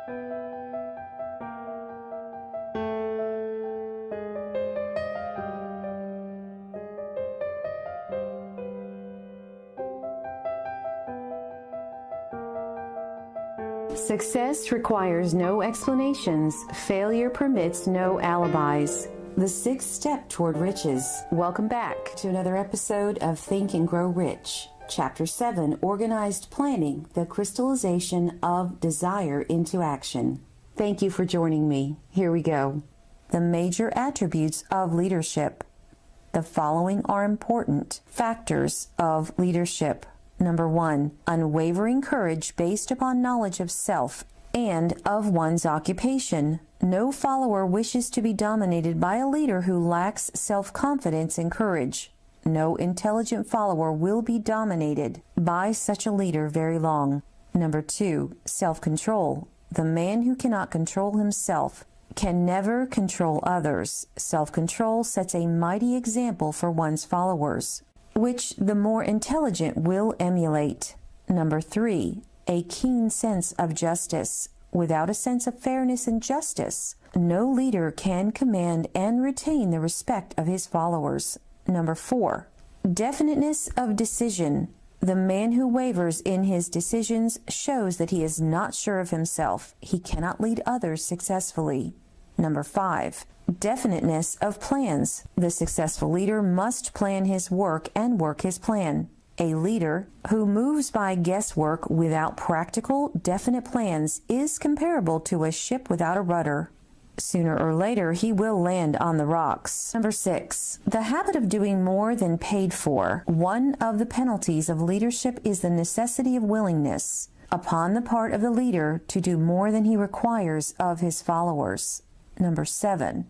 Success requires no explanations. Failure permits no alibis. The sixth step toward riches. Welcome back to another episode of Think and Grow Rich. Chapter 7, Organized Planning, the Crystallization of Desire into Action. Thank you for joining me. Here we go. The major attributes of leadership. The following are important factors of leadership. Number 1, unwavering courage based upon knowledge of self and of one's occupation. No follower wishes to be dominated by a leader who lacks self-confidence and courage. No intelligent follower will be dominated by such a leader very long. Number 2, self-control. The man who cannot control himself can never control others. Self-control sets a mighty example for one's followers, which the more intelligent will emulate. Number 3, a keen sense of justice. Without a sense of fairness and justice, no leader can command and retain the respect of his followers. Number 4, definiteness of decision. The man who wavers in his decisions shows that he is not sure of himself. He cannot lead others successfully. Number 5, definiteness of plans. The successful leader must plan his work and work his plan. A leader who moves by guesswork without practical, definite plans is comparable to a ship without a rudder. Sooner or later, he will land on the rocks. Number 6, the habit of doing more than paid for. One of the penalties of leadership is the necessity of willingness upon the part of the leader to do more than he requires of his followers. Number 7,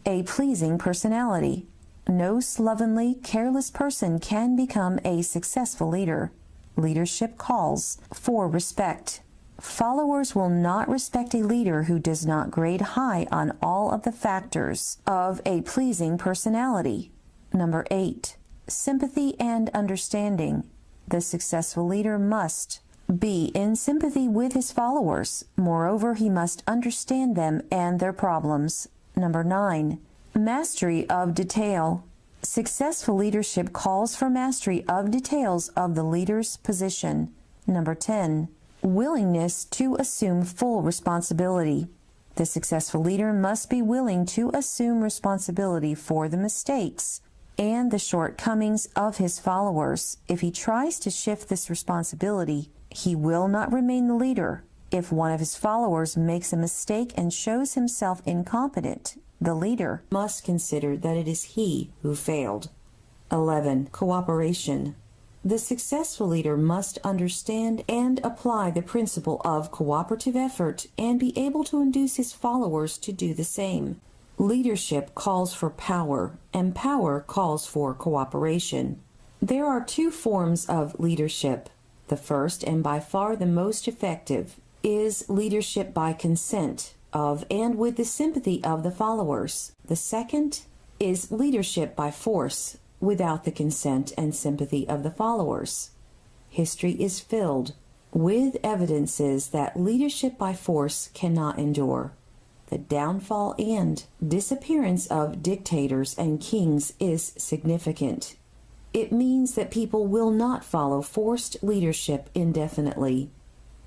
a pleasing personality. No slovenly, careless person can become a successful leader. Leadership calls for respect. Followers will not respect a leader who does not grade high on all of the factors of a pleasing personality. Number 8, sympathy and understanding. The successful leader must be in sympathy with his followers. Moreover, he must understand them and their problems. Number 9, mastery of detail. Successful leadership calls for mastery of details of the leader's position. Number 10, willingness to assume full responsibility. The successful leader must be willing to assume responsibility for the mistakes and the shortcomings of his followers. If he tries to shift this responsibility, he will not remain the leader. If one of his followers makes a mistake and shows himself incompetent, the leader must consider that it is he who failed. 11, cooperation. The successful leader must understand and apply the principle of cooperative effort and be able to induce his followers to do the same. Leadership calls for power, and power calls for cooperation. There are 2 forms of leadership. The first, and by far the most effective, is leadership by consent of and with the sympathy of the followers. The second is leadership by force, without the consent and sympathy of the followers. History is filled with evidences that leadership by force cannot endure. The downfall and disappearance of dictators and kings is significant. It means that people will not follow forced leadership indefinitely.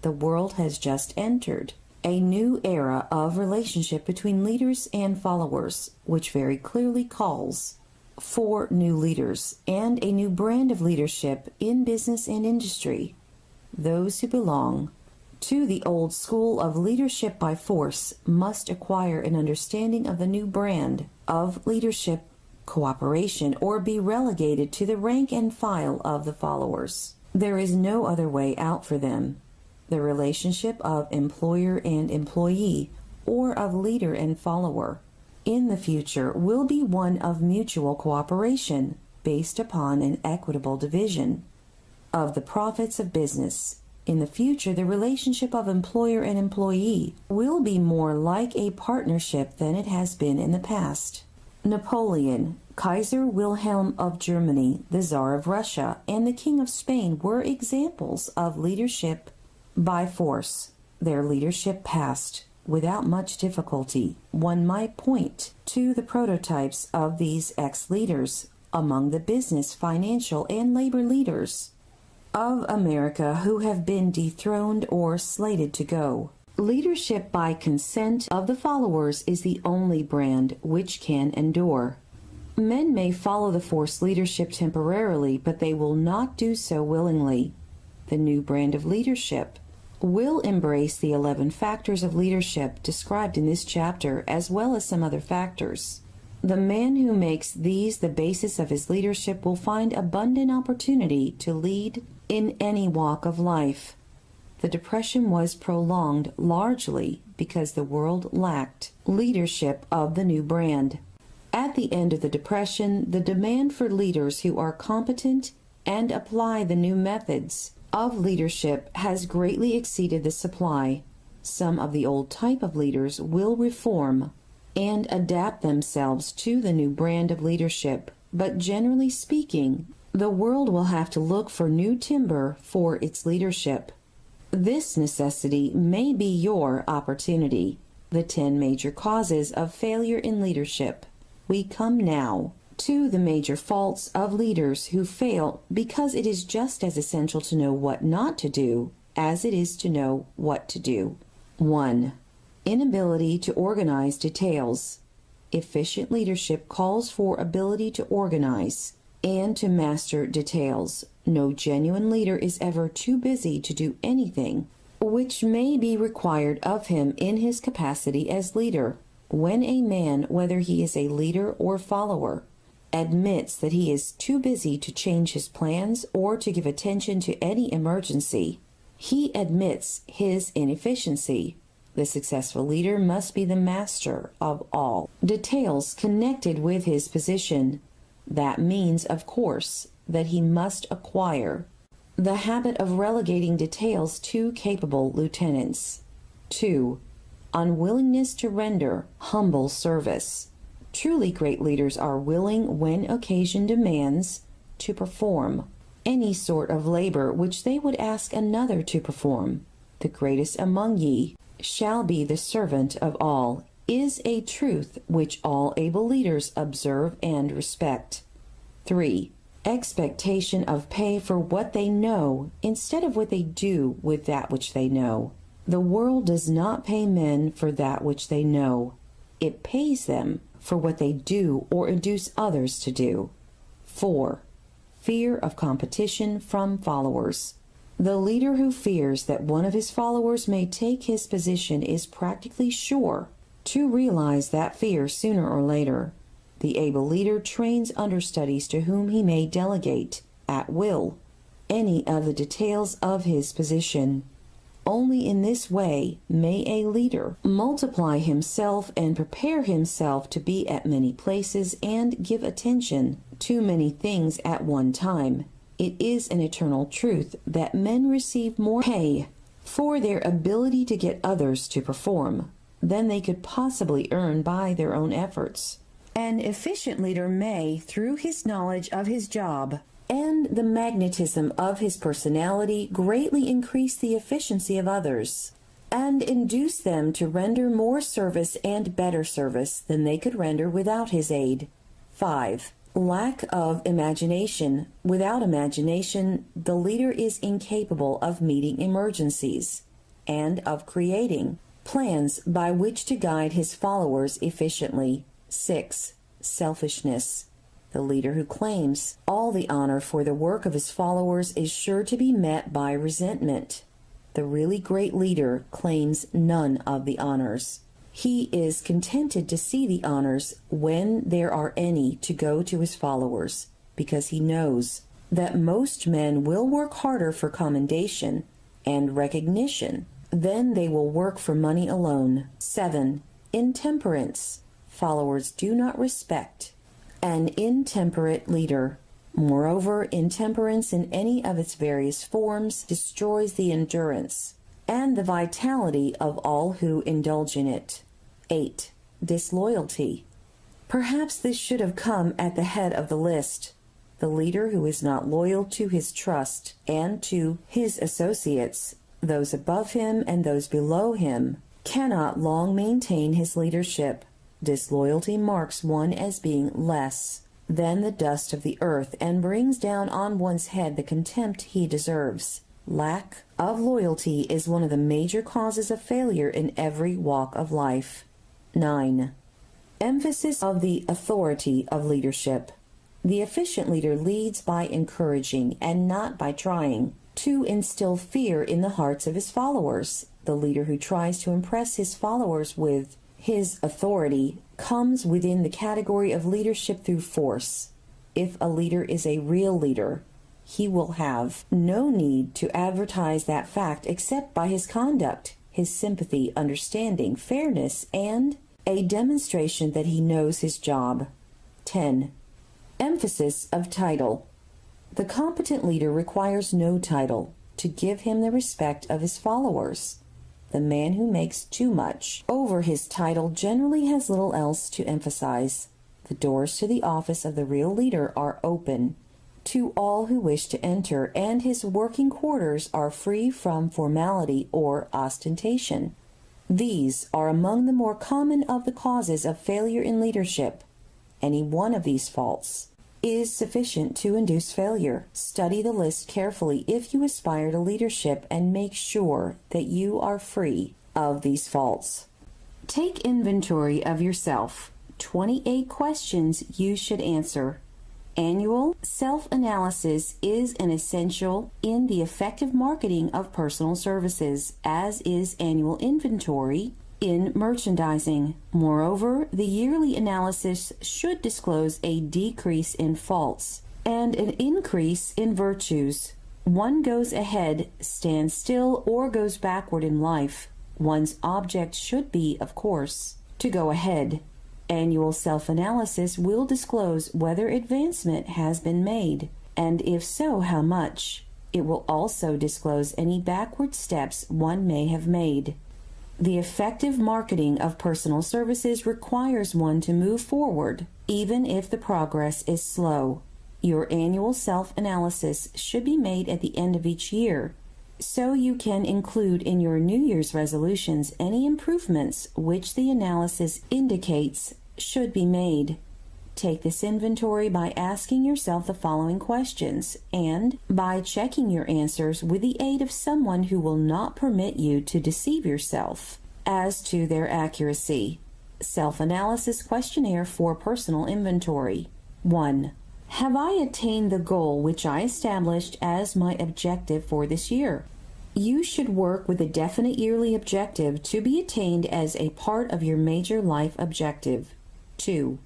The world has just entered a new era of relationship between leaders and followers, which very clearly calls for new leaders and a new brand of leadership in business and industry. Those who belong to the old school of leadership by force must acquire an understanding of the new brand of leadership cooperation or be relegated to the rank and file of the followers. There is no other way out for them. The relationship of employer and employee or of leader and follower in the future will be one of mutual cooperation based upon an equitable division of the profits of business. In the future, the relationship of employer and employee will be more like a partnership than it has been in the past. Napoleon, Kaiser Wilhelm of Germany, the Tsar of Russia, and the King of Spain were examples of leadership by force. their leadership passed without much difficulty. One might point to the prototypes of these ex-leaders among the business, financial, and labor leaders of America who have been dethroned or slated to go. Leadership by consent of the followers is the only brand which can endure. Men may follow the forced leadership temporarily, but they will not do so willingly. The new brand of leadership will embrace the 11 factors of leadership described in this chapter, as well as some other factors. The man who makes these the basis of his leadership will find abundant opportunity to lead in any walk of life. The Depression was prolonged largely because the world lacked leadership of the new brand. At the end of the Depression, the demand for leaders who are competent and apply the new methods of leadership has greatly exceeded the supply. Some of the old type of leaders will reform and adapt themselves to the new brand of leadership, but generally speaking, the world will have to look for new timber for its leadership. This necessity may be your opportunity. The 10 major causes of failure in leadership. We come now to the major faults of leaders who fail, because it is just as essential to know what not to do as it is to know what to do. 1. Inability to organize details. Efficient leadership calls for ability to organize and to master details. No genuine leader is ever too busy to do anything which may be required of him in his capacity as leader. When a man, whether he is a leader or follower, admits that he is too busy to change his plans or to give attention to any emergency, he admits his inefficiency. The successful leader must be the master of all details connected with his position. That means, of course, that he must acquire the habit of relegating details to capable lieutenants. 2. Unwillingness to render humble service. Truly great leaders are willing, when occasion demands, to perform any sort of labor which they would ask another to perform. The greatest among ye shall be the servant of all, is a truth which all able leaders observe and respect. 3. Expectation of pay for what they know instead of what they do with that which they know. The world does not pay men for that which they know. It pays them for what they do or induce others to do. 4. Fear of competition from followers. The leader who fears that one of his followers may take his position is practically sure to realize that fear sooner or later. The able leader trains understudies to whom he may delegate, at will, any of the details of his position. Only in this way may a leader multiply himself and prepare himself to be at many places and give attention to many things at one time. It is an eternal truth that men receive more pay for their ability to get others to perform than they could possibly earn by their own efforts. An efficient leader may, through his knowledge of his job and the magnetism of his personality, greatly increase the efficiency of others and induce them to render more service and better service than they could render without his aid. 5. Lack of imagination. Without imagination, the leader is incapable of meeting emergencies and of creating plans by which to guide his followers efficiently. 6. Selfishness. The leader who claims all the honor for the work of his followers is sure to be met by resentment. The really great leader claims none of the honors. He is contented to see the honors, when there are any, to go to his followers, because he knows that most men will work harder for commendation and recognition than they will work for money alone. 7. Intemperance. Followers do not respect an intemperate leader. Moreover, intemperance in any of its various forms destroys the endurance and the vitality of all who indulge in it. 8. Disloyalty. Perhaps this should have come at the head of the list. The leader who is not loyal to his trust and to his associates Those above him and those below him cannot long maintain his leadership. Disloyalty marks one as being less than the dust of the earth and brings down on one's head the contempt he deserves. Lack of loyalty is one of the major causes of failure in every walk of life. 9. Emphasis of the authority of leadership. The efficient leader leads by encouraging and not by trying to instill fear in the hearts of his followers. The leader who tries to impress his followers with his authority comes within the category of leadership through force. If a leader is a real leader, he will have no need to advertise that fact except by his conduct, his sympathy, understanding, fairness, and a demonstration that he knows his job. 10. Emphasis of title. The competent leader requires no title to give him the respect of his followers. The man who makes too much over his title generally has little else to emphasize. The doors to the office of the real leader are open to all who wish to enter, and his working quarters are free from formality or ostentation. These are among the more common of the causes of failure in leadership. Any one of these faults is sufficient to induce failure. Study the list carefully if you aspire to leadership and make sure that you are free of these faults. Take inventory of yourself. 28 questions you should answer. Annual self-analysis is an essential in the effective marketing of personal services, as is annual inventory in merchandising. Moreover, the yearly analysis should disclose a decrease in faults and an increase in virtues. One goes ahead, stands still, or goes backward in life. One's object should be, of course, to go ahead. Annual self-analysis will disclose whether advancement has been made, and if so, how much. It will also disclose any backward steps one may have made. The effective marketing of personal services requires one to move forward, even if the progress is slow. Your annual self-analysis should be made at the end of each year, so you can include in your New Year's resolutions any improvements which the analysis indicates should be made. Take this inventory by asking yourself the following questions and by checking your answers with the aid of someone who will not permit you to deceive yourself as to their accuracy. Self-analysis questionnaire for personal inventory. 1. Have I attained the goal which I established as my objective for this year? You should work with a definite yearly objective to be attained as a part of your major life objective. 2.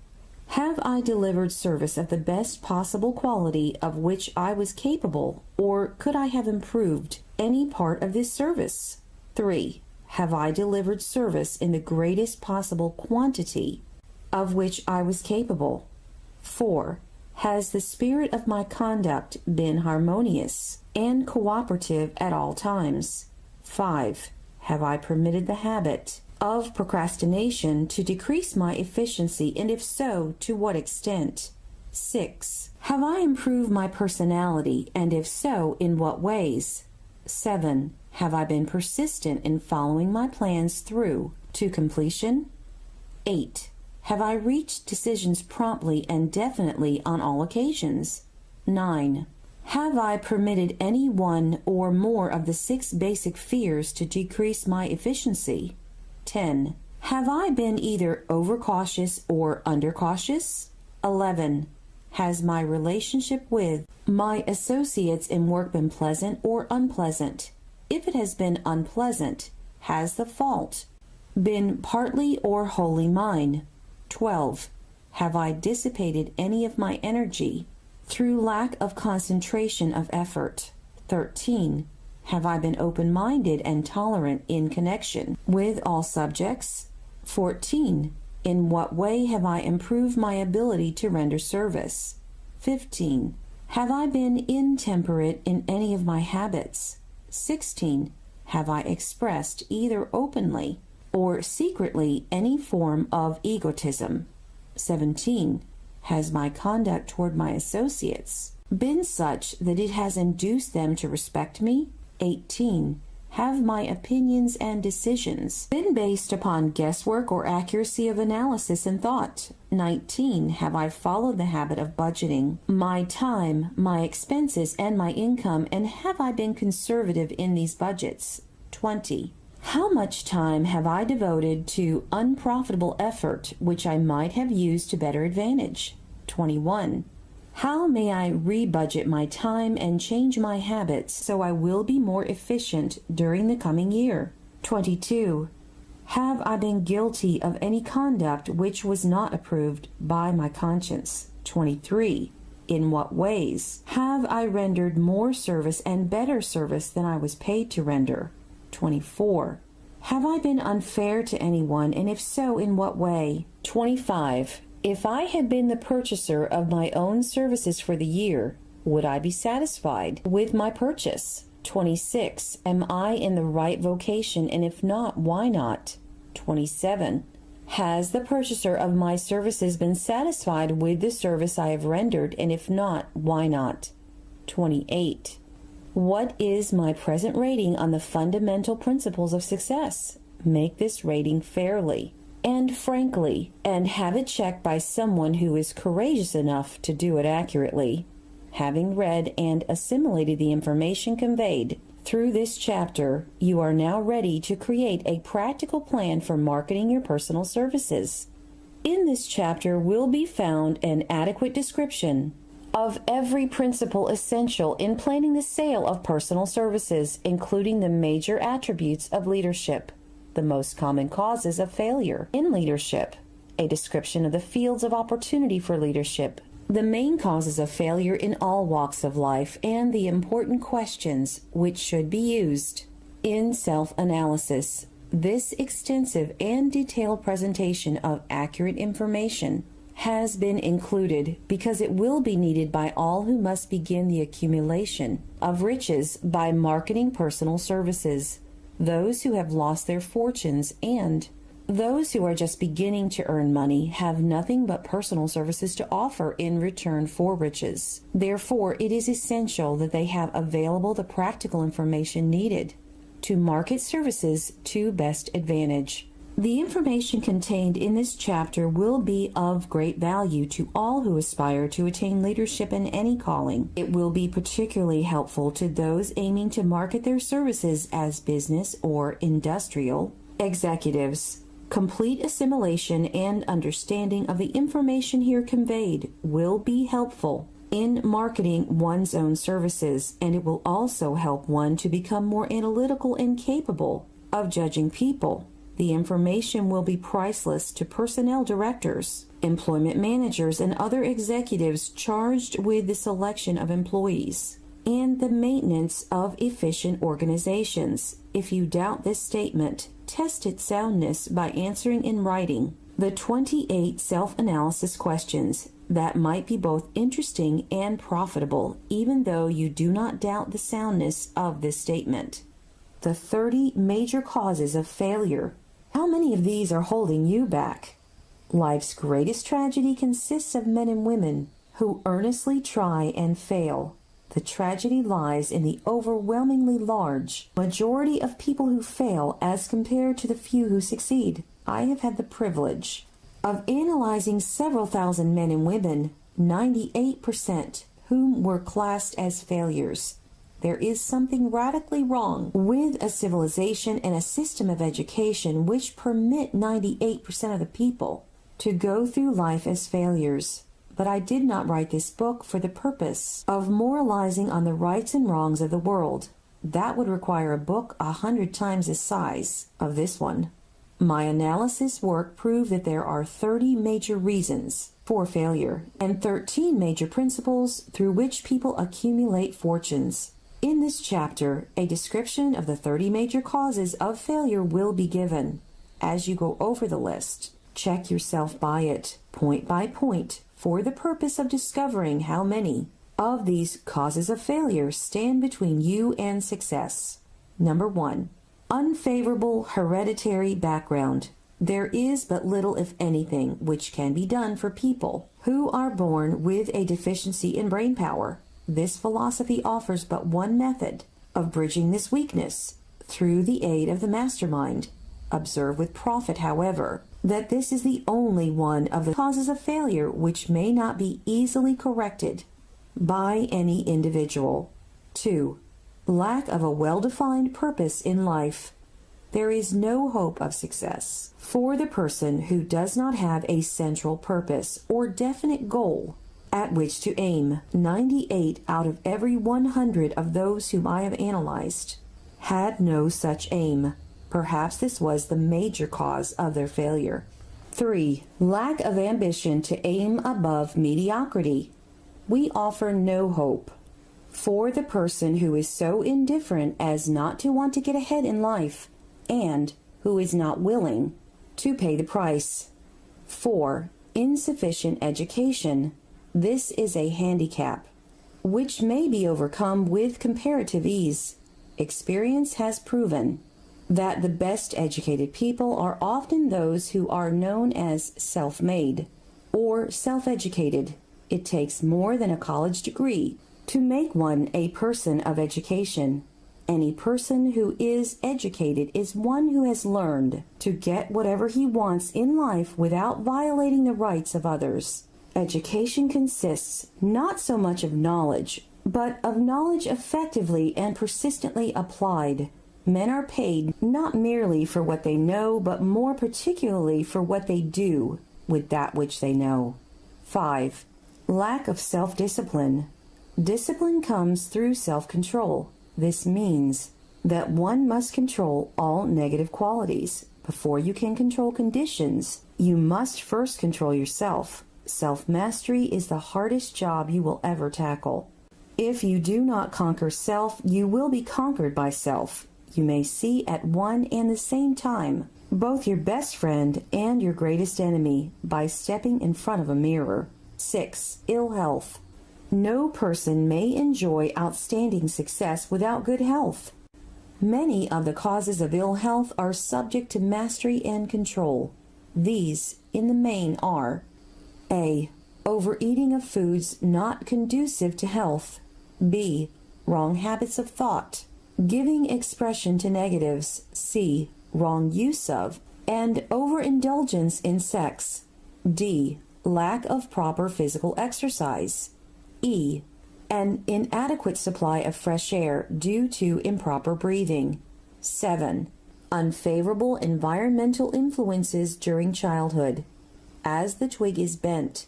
Have I delivered service of the best possible quality of which I was capable, or could I have improved any part of this service? 3. Have I delivered service in the greatest possible quantity of which I was capable? 4. Has the spirit of my conduct been harmonious and cooperative at all times? 5. Have I permitted the habit of procrastination to decrease my efficiency, and if so, to what extent? 6. Have I improved my personality, and if so, in what ways? 7. Have I been persistent in following my plans through to completion? 8. Have I reached decisions promptly and definitely on all occasions? 9. Have I permitted any one or more of the 6 basic fears to decrease my efficiency? 10. Have I been either overcautious or undercautious? 11. Has my relationship with my associates in work been pleasant or unpleasant? If it has been unpleasant, has the fault been partly or wholly mine? 12. Have I dissipated any of my energy through lack of concentration of effort? 13. Have I been open-minded and tolerant in connection with all subjects? 14. In what way have I improved my ability to render service? 15. Have I been intemperate in any of my habits? 16. Have I expressed either openly or secretly any form of egotism? 17. Has my conduct toward my associates been such that it has induced them to respect me? 18. Have my opinions and decisions been based upon guesswork or accuracy of analysis and thought? 19. Have I followed the habit of budgeting my time, my expenses, and my income, and have I been conservative in these budgets? 20. How much time have I devoted to unprofitable effort which I might have used to better advantage? 21. How may I rebudget my time and change my habits so I will be more efficient during the coming year? 22. Have I been guilty of any conduct which was not approved by my conscience? 23. In what ways have I rendered more service and better service than I was paid to render? 24. Have I been unfair to anyone, and if so, in what way? 25. If I had been the purchaser of my own services for the year, would I be satisfied with my purchase? 26. Am I in the right vocation, and if not, why not? 27. Has the purchaser of my services been satisfied with the service I have rendered, and if not, why not? 28. What is my present rating on the fundamental principles of success? Make this rating fairly and frankly, and have it checked by someone who is courageous enough to do it accurately. Having read and assimilated the information conveyed through this chapter, you are now ready to create a practical plan for marketing your personal services. In this chapter will be found an adequate description of every principle essential in planning the sale of personal services, including the major attributes of leadership, the most common causes of failure in leadership, a description of the fields of opportunity for leadership, the main causes of failure in all walks of life, and the important questions which should be used in self-analysis. This extensive and detailed presentation of accurate information has been included because it will be needed by all who must begin the accumulation of riches by marketing personal services, those who have lost their fortunes, and those who are just beginning to earn money have nothing but personal services to offer in return for riches. Therefore, it is essential that they have available the practical information needed to market services to best advantage. The information contained in this chapter will be of great value to all who aspire to attain leadership in any calling. It will be particularly helpful to those aiming to market their services as business or industrial executives. Complete assimilation and understanding of the information here conveyed will be helpful in marketing one's own services, and it will also help one to become more analytical and capable of judging people. The information will be priceless to personnel directors, employment managers, and other executives charged with the selection of employees and the maintenance of efficient organizations. If you doubt this statement, test its soundness by answering in writing the 28 self-analysis questions that might be both interesting and profitable, even though you do not doubt the soundness of this statement. The 30 major causes of failure. How many of these are holding you back? Life's greatest tragedy consists of men and women who earnestly try and fail. The tragedy lies in the overwhelmingly large majority of people who fail as compared to the few who succeed. I have had the privilege of analyzing several thousand men and women, 98% whom were classed as failures. There is something radically wrong with a civilization and a system of education which permit 98% of the people to go through life as failures. But I did not write this book for the purpose of moralizing on the rights and wrongs of the world. That would require a book 100 times the size of this one. My analysis work proved that there are 30 major reasons for failure and 13 major principles through which people accumulate fortunes. In this chapter, a description of the 30 major causes of failure will be given. As you go over the list, check yourself by it, point by point, for the purpose of discovering how many of these causes of failure stand between you and success. Number 1. Unfavorable hereditary background. There is but little, if anything, which can be done for people who are born with a deficiency in brain power. This philosophy offers but one method of bridging this weakness. through the aid of the mastermind. Observe with profit, however, that this is the only one of the causes of failure which may not be easily corrected by any individual. 2. Lack of a well-defined purpose in life. There is no hope of success for the person who does not have a central purpose or definite goal at which to aim. 98 out of every 100 of those whom I have analyzed had no such aim. Perhaps this was the major cause of their failure. 3. Lack of ambition to aim above mediocrity. We offer no hope for the person who is so indifferent as not to want to get ahead in life and who is not willing to pay the price. 4. Insufficient education. This is a handicap which may be overcome with comparative ease. Experience has proven that the best educated people are often those who are known as self-made or self-educated. It takes more than a college degree to make one a person of education. Any person who is educated is one who has learned to get whatever he wants in life without violating the rights of others. Education consists not so much of knowledge, but of knowledge effectively and persistently applied. Men are paid not merely for what they know, but more particularly for what they do with that which they know. 5. Lack of self-discipline. Discipline comes through self-control. This means that one must control all negative qualities. Before you can control conditions, you must first control yourself. Self-mastery is the hardest job you will ever tackle. If you do not conquer self, you will be conquered by self. You may see at one and the same time both your best friend and your greatest enemy by stepping in front of a mirror. 6. Ill health. No person may enjoy outstanding success without good health. Many of the causes of ill health are subject to mastery and control. These, in the main, are: A. Overeating of foods not conducive to health. B. Wrong habits of thought. Giving expression to negatives. C. Wrong use of and overindulgence in sex. D. Lack of proper physical exercise. E. An inadequate supply of fresh air due to improper breathing. 7. Unfavorable environmental influences during childhood. As the twig is bent,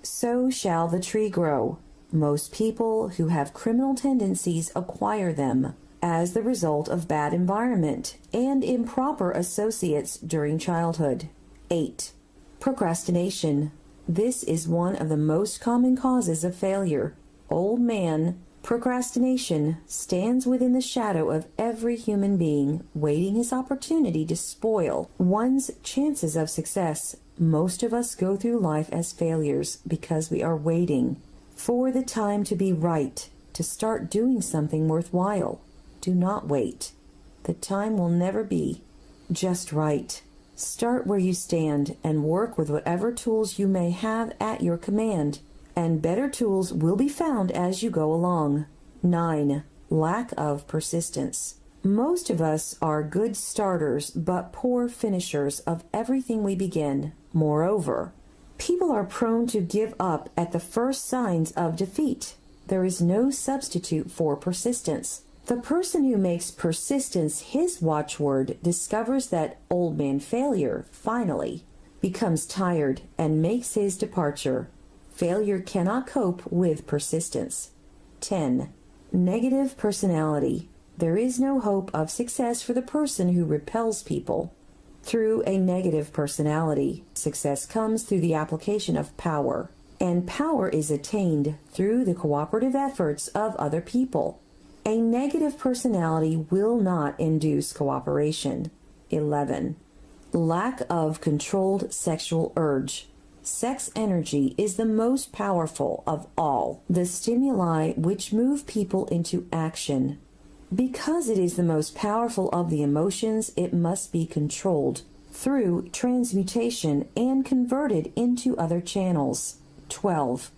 so shall the tree grow. Most people who have criminal tendencies acquire them as the result of bad environment and improper associates during childhood. 8. Procrastination. This is one of the most common causes of failure. Old man procrastination stands within the shadow of every human being, waiting his opportunity to spoil one's chances of success. Most of us go through life as failures because we are waiting for the time to be right to start doing something worthwhile. Do not wait. The time will never be just right. Start where you stand and work with whatever tools you may have at your command, and better tools will be found as you go along. 9. Lack of persistence. Most of us are good starters but poor finishers of everything we begin. Moreover, people are prone to give up at the first signs of defeat. There is no substitute for persistence. The person who makes persistence his watchword discovers that old man failure, finally, becomes tired and makes his departure. Failure cannot cope with persistence. 10. Negative personality. There is no hope of success for the person who repels people through a negative personality. Success comes through the application of power, and power is attained through the cooperative efforts of other people. A negative personality will not induce cooperation. 11. Lack of controlled sexual urge. Sex energy is the most powerful of all the stimuli which move people into action. Because it is the most powerful of the emotions, it must be controlled through transmutation and converted into other channels. 12.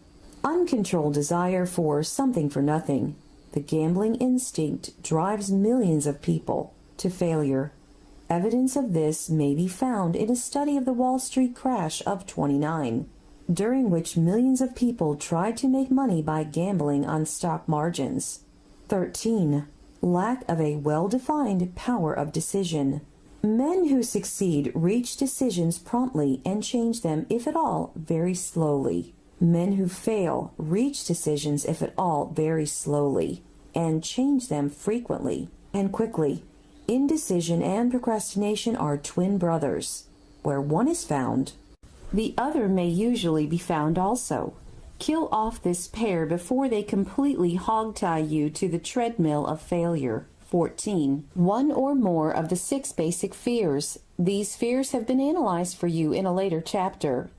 Uncontrolled desire for something for nothing. The gambling instinct drives millions of people to failure. Evidence of this may be found in a study of the Wall Street crash of '29, during which millions of people tried to make money by gambling on stock margins. 13. Lack of a well-defined power of decision. Men who succeed reach decisions promptly and change them, if at all, very slowly. Men who fail reach decisions, if at all, very slowly, and change them frequently and quickly. Indecision and procrastination are twin brothers. Where one is found, the other may usually be found also. Kill off this pair before they completely hogtie you to the treadmill of failure. 14. One or more of the 6 basic fears. These fears have been analyzed for you in a later chapter.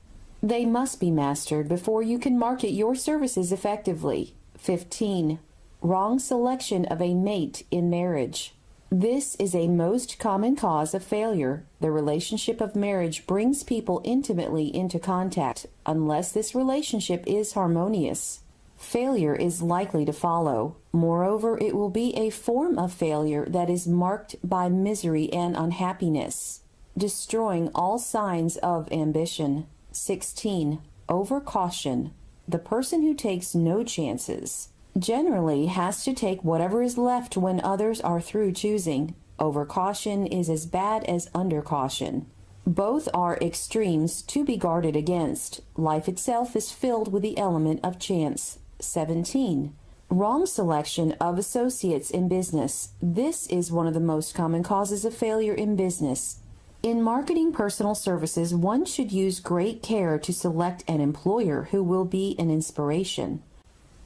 They must be mastered before you can market your services effectively. 15. Wrong selection of a mate in marriage. This is a most common cause of failure. The relationship of marriage brings people intimately into contact. Unless this relationship is harmonious, failure is likely to follow. Moreover, it will be a form of failure that is marked by misery and unhappiness, destroying all signs of ambition. 16. Overcaution. The person who takes no chances generally has to take whatever is left when others are through choosing. Overcaution is as bad as undercaution. Both are extremes to be guarded against. Life itself is filled with the element of chance. 17. Wrong selection of associates in business. This is one of the most common causes of failure in business. In marketing personal services, one should use great care to select an employer who will be an inspiration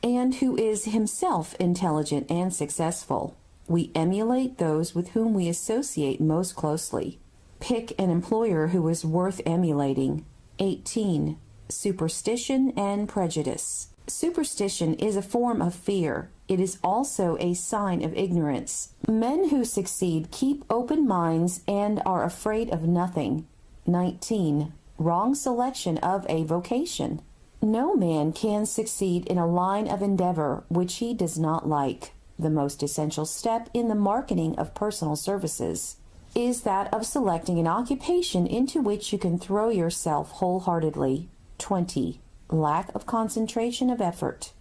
and who is himself intelligent and successful. We emulate those with whom we associate most closely. Pick an employer who is worth emulating. 18. Superstition and prejudice. Superstition is a form of fear. It is also a sign of ignorance. Men who succeed keep open minds and are afraid of nothing. 19. Wrong selection of a vocation. No man can succeed in a line of endeavor which he does not like. The most essential step in the marketing of personal services is that of selecting an occupation into which you can throw yourself wholeheartedly. 20. Lack of concentration of effort.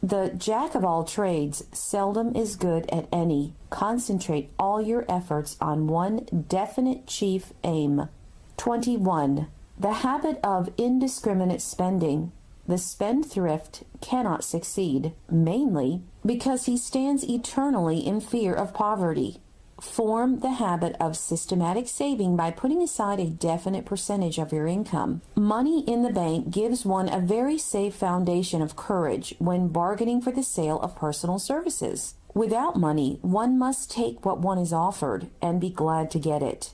The jack of all trades seldom is good at any. Concentrate all your efforts on one definite chief aim. 21. The habit of indiscriminate spending. The spendthrift cannot succeed, mainly because he stands eternally in fear of poverty. Form the habit of systematic saving by putting aside a definite percentage of your income. Money in the bank gives one a very safe foundation of courage when bargaining for the sale of personal services. Without money, one must take what one is offered and be glad to get it.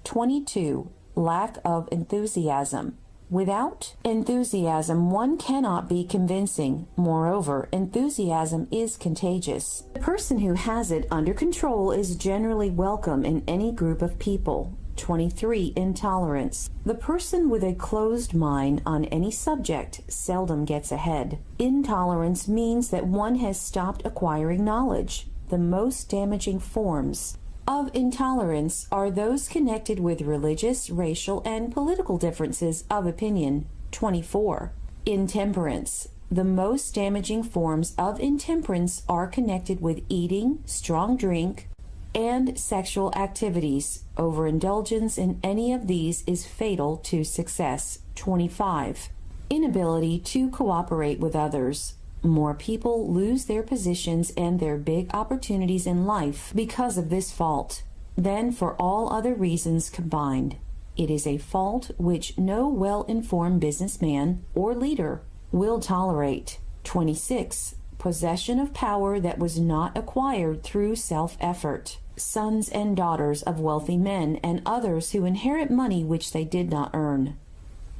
22. Lack of enthusiasm. Without enthusiasm, one cannot be convincing. Moreover, enthusiasm is contagious. The person who has it under control is generally welcome in any group of people. 23. Intolerance. The person with a closed mind on any subject seldom gets ahead. Intolerance means that one has stopped acquiring knowledge. The most damaging forms of intolerance are those connected with religious, racial, and political differences of opinion. 24. Intemperance. The most damaging forms of intemperance are connected with eating, strong drink, and sexual activities. Overindulgence in any of these is fatal to success. 25. Inability to cooperate with others. More people lose their positions and their big opportunities in life because of this fault than for all other reasons combined. It is a fault which no well-informed businessman or leader will tolerate. 26. Possession of power that was not acquired through self-effort. Sons and daughters of wealthy men and others who inherit money which they did not earn.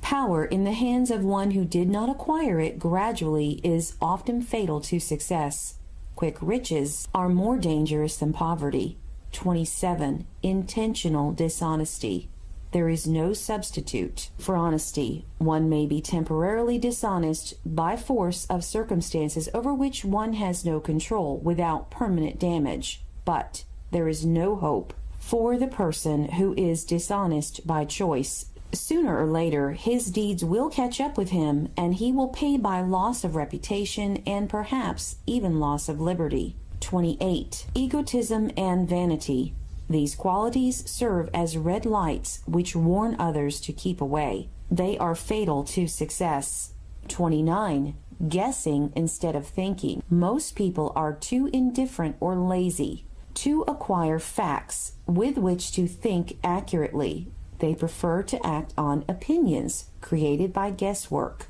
Power in the hands of one who did not acquire it gradually is often fatal to success. Quick riches are more dangerous than poverty. 27. Intentional dishonesty. There is no substitute for honesty. One may be temporarily dishonest by force of circumstances over which one has no control without permanent damage, but there is no hope For the person who is dishonest by choice, sooner or later his deeds will catch up with him, and he will pay by loss of reputation and perhaps even loss of liberty. 28. Egotism and vanity. These qualities serve as red lights which warn others to keep away. They are fatal to success. 29. Guessing instead of thinking. Most people are too indifferent or lazy to acquire facts with which to think accurately. They prefer to act on opinions created by guesswork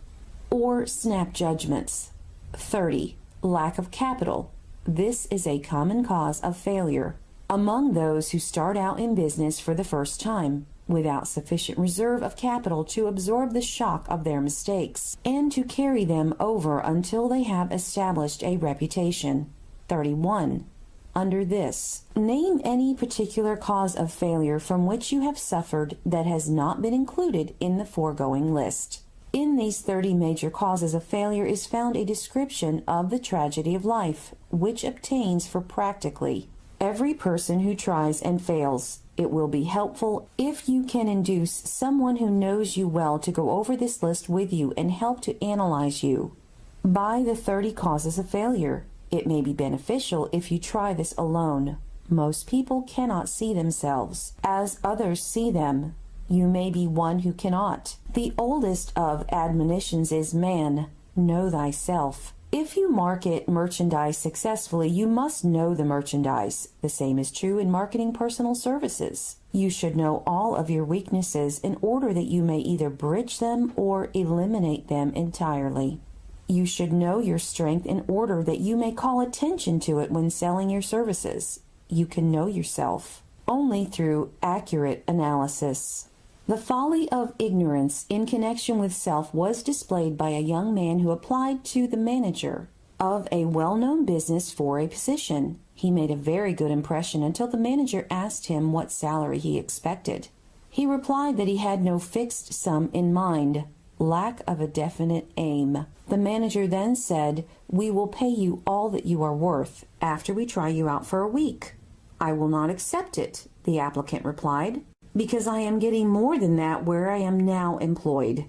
or snap judgments. 30. Lack of capital. This is a common cause of failure among those who start out in business for the first time, without sufficient reserve of capital to absorb the shock of their mistakes and to carry them over until they have established a reputation. 31. Under this, name any particular cause of failure from which you have suffered that has not been included in the foregoing list. In these 30 major causes of failure is found a description of the tragedy of life, which obtains for practically every person who tries and fails. It will be helpful if you can induce someone who knows you well to go over this list with you and help to analyze you by the 30 causes of failure. It may be beneficial if you try this alone. Most people cannot see themselves as others see them. You may be one who cannot. The oldest of admonitions is, man, know thyself. If you market merchandise successfully, you must know the merchandise. The same is true in marketing personal services. You should know all of your weaknesses in order that you may either bridge them or eliminate them entirely. You should know your strength in order that you may call attention to it when selling your services. You can know yourself only through accurate analysis. The folly of ignorance in connection with self was displayed by a young man who applied to the manager of a well-known business for a position. He made a very good impression until the manager asked him what salary he expected. He replied that he had no fixed sum in mind, lack of a definite aim. The manager then said, "We will pay you all that you are worth after we try you out for a week." "I will not accept it," the applicant replied, "because I am getting more than that where I am now employed."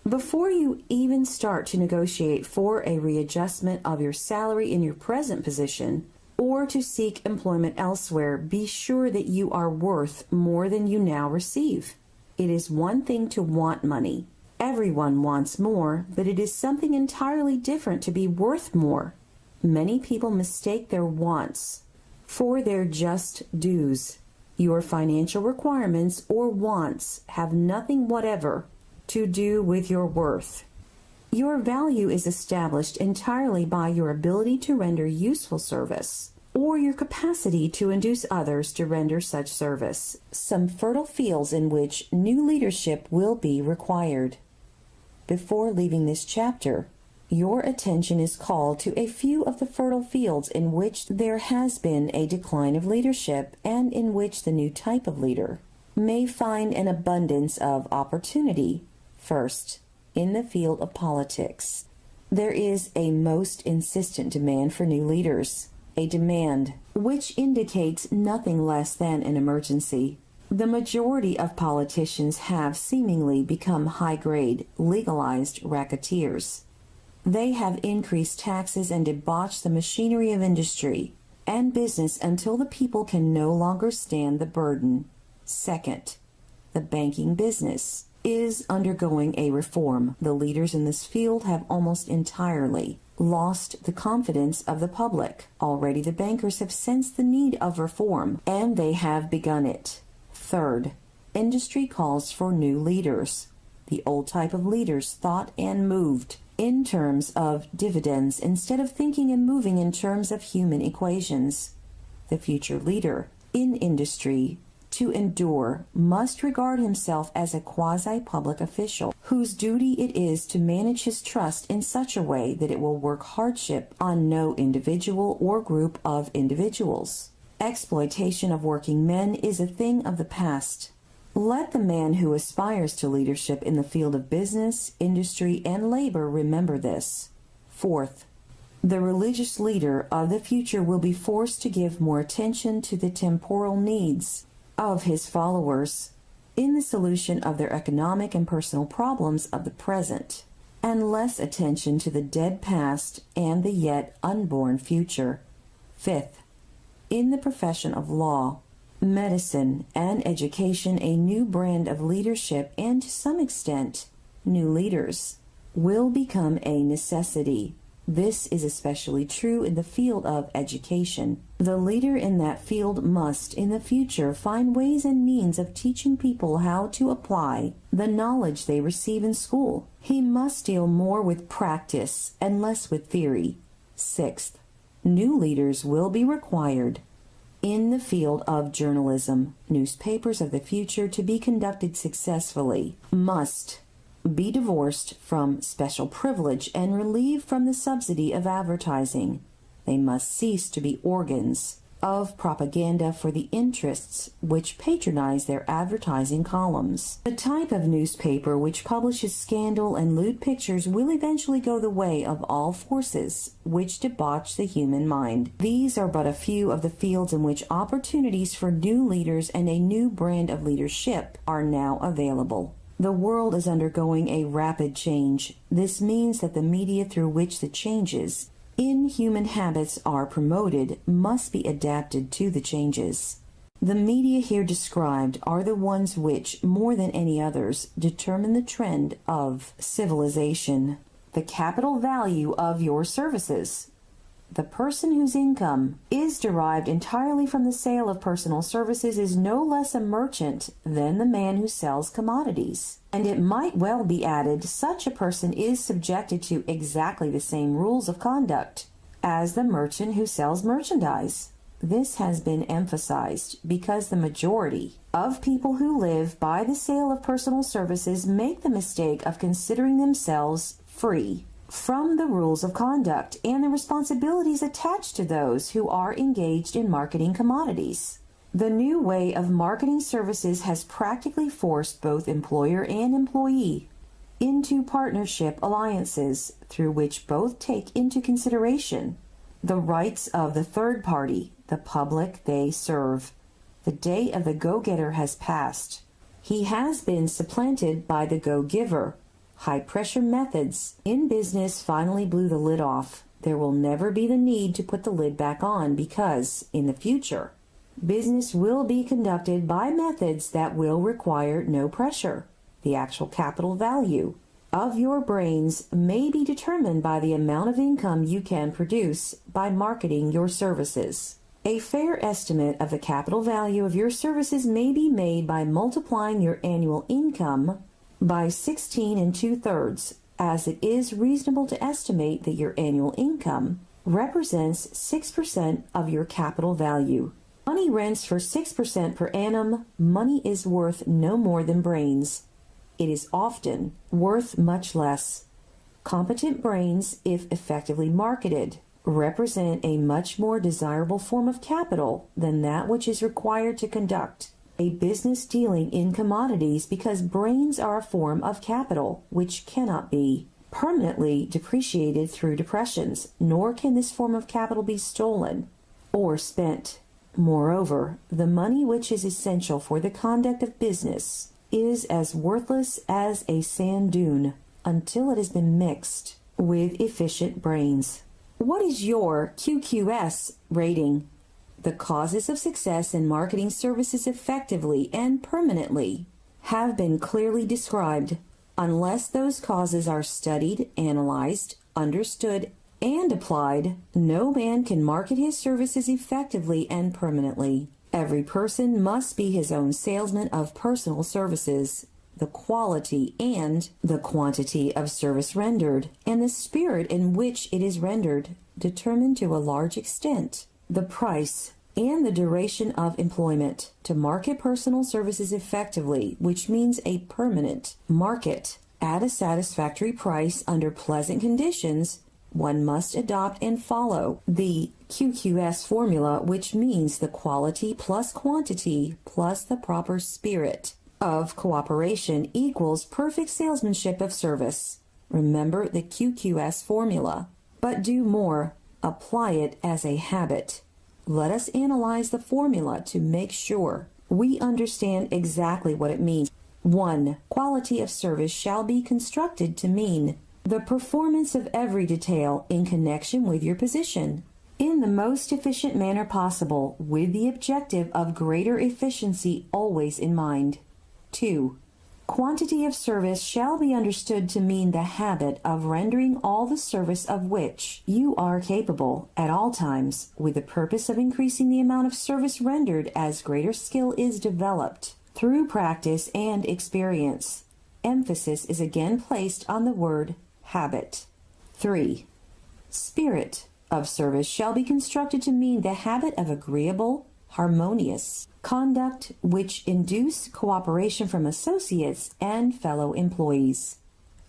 Before you even start to negotiate for a readjustment of your salary in your present position or to seek employment elsewhere, be sure that you are worth more than you now receive. It is one thing to want money. Everyone wants more, but it is something entirely different to be worth more. Many people mistake their wants for their just dues. Your financial requirements or wants have nothing whatever to do with your worth. Your value is established entirely by your ability to render useful service or your capacity to induce others to render such service. Some fertile fields in which new leadership will be required. Before leaving this chapter, your attention is called to a few of the fertile fields in which there has been a decline of leadership and in which the new type of leader may find an abundance of opportunity. First, in the field of politics, there is a most insistent demand for new leaders, a demand which indicates nothing less than an emergency. The majority of politicians have seemingly become high-grade, legalized racketeers. They have increased taxes and debauched the machinery of industry and business until the people can no longer stand the burden. Second, the banking business is undergoing a reform. The leaders in this field have almost entirely lost the confidence of the public. Already the bankers have sensed the need of reform, and they have begun it. Third, industry calls for new leaders. The old type of leaders thought and moved in terms of dividends instead of thinking and moving in terms of human equations. The future leader in industry, to endure, must regard himself as a quasi-public official whose duty it is to manage his trust in such a way that it will work hardship on no individual or group of individuals. Exploitation of working men is a thing of the past. Let the man who aspires to leadership in the field of business, industry, and labor remember this. Fourth, the religious leader of the future will be forced to give more attention to the temporal needs of his followers in the solution of their economic and personal problems of the present, and less attention to the dead past and the yet unborn future. Fifth, in the profession of law, medicine, and education, a new brand of leadership and, to some extent, new leaders will become a necessity. This is especially true in the field of education. The leader in that field must, in the future, find ways and means of teaching people how to apply the knowledge they receive in school. He must deal more with practice and less with theory. Sixth, new leaders will be required in the field of journalism. Newspapers of the future, to be conducted successfully, must be divorced from special privilege and relieved from the subsidy of advertising. They must cease to be organs of propaganda for the interests which patronize their advertising columns. The type of newspaper which publishes scandal and lewd pictures will eventually go the way of all forces which debauch the human mind. These are but a few of the fields in which opportunities for new leaders and a new brand of leadership are now available. The world is undergoing a rapid change. This means that the media through which the changes in human habits are promoted must be adapted to the changes. The media here described are the ones which, more than any others, determine the trend of civilization. The capital value of your services. The person whose income is derived entirely from the sale of personal services is no less a merchant than the man who sells commodities. And it might well be added, such a person is subjected to exactly the same rules of conduct as the merchant who sells merchandise. This has been emphasized because the majority of people who live by the sale of personal services make the mistake of considering themselves free from the rules of conduct and the responsibilities attached to those who are engaged in marketing commodities. The new way of marketing services has practically forced both employer and employee into partnership alliances through which both take into consideration the rights of the third party, the public they serve. The day of the go-getter has passed. He has been supplanted by the go-giver. High-pressure methods in business finally blew the lid off. There will never be the need to put the lid back on because, in the future, business will be conducted by methods that will require no pressure. The actual capital value of your brains may be determined by the amount of income you can produce by marketing your services. A fair estimate of the capital value of your services may be made by multiplying your annual income by 16 2/3, as it is reasonable to estimate that your annual income represents 6% of your capital value. Money rents for 6% per annum. Money is worth no more than brains. It is often worth much less. Competent brains, if effectively marketed, represent a much more desirable form of capital than that which is required to conduct a business dealing in commodities, because brains are a form of capital which cannot be permanently depreciated through depressions, nor can this form of capital be stolen or spent. Moreover, the money which is essential for the conduct of business is as worthless as a sand dune until it has been mixed with efficient brains. What is your QQS rating? The causes of success in marketing services effectively and permanently have been clearly described. Unless those causes are studied, analyzed, understood, and applied, no man can market his services effectively and permanently. Every person must be his own salesman of personal services. The quality and the quantity of service rendered, and the spirit in which it is rendered, determine to a large extent the price and the duration of employment. To market personal services effectively, which means a permanent market at a satisfactory price under pleasant conditions, one must adopt and follow the QQS formula, which means the quality plus quantity plus the proper spirit of cooperation equals perfect salesmanship of service. Remember the QQS formula, but do more. Apply it as a habit. Let us analyze the formula to make sure we understand exactly what it means. 1. Quality of service shall be constructed to mean the performance of every detail in connection with your position in the most efficient manner possible, with the objective of greater efficiency always in mind. 2. Quantity of service shall be understood to mean the habit of rendering all the service of which you are capable at all times, with the purpose of increasing the amount of service rendered as greater skill is developed through practice and experience. Emphasis is again placed on the word habit. 3. Spirit of service shall be constructed to mean the habit of agreeable, harmonious conduct which induce cooperation from associates and fellow employees.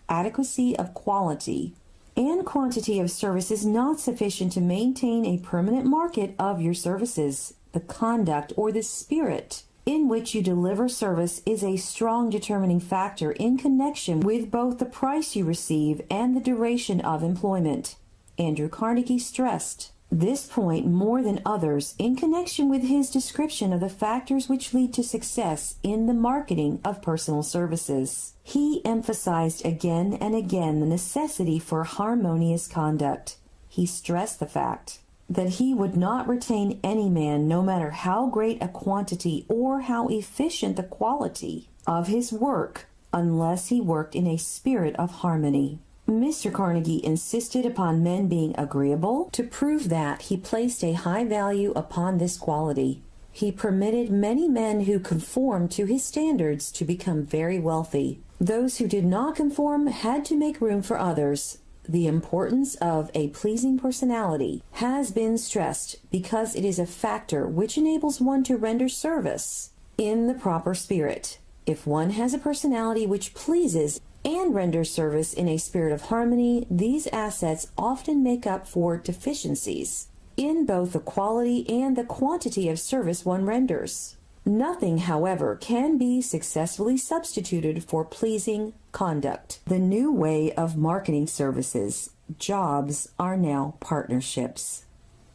Adequacy of quality and quantity of service is not sufficient to maintain a permanent market of your services. The conduct or the spirit in which you deliver service is a strong determining factor in connection with both the price you receive and the duration of employment. Andrew Carnegie stressed this point more than others in connection with his description of the factors which lead to success in the marketing of personal services. He emphasized again and again the necessity for harmonious conduct. He stressed the fact that he would not retain any man, no matter how great a quantity or how efficient the quality of his work, unless he worked in a spirit of harmony. Mr. Carnegie insisted upon men being agreeable. To prove that, he placed a high value upon this quality. He permitted many men who conformed to his standards to become very wealthy. Those who did not conform had to make room for others. The importance of a pleasing personality has been stressed because it is a factor which enables one to render service in the proper spirit. If one has a personality which pleases and renders service in a spirit of harmony, these assets often make up for deficiencies in both the quality and the quantity of service one renders. Nothing, however, can be successfully substituted for pleasing conduct. The new way of marketing services, jobs, are now partnerships.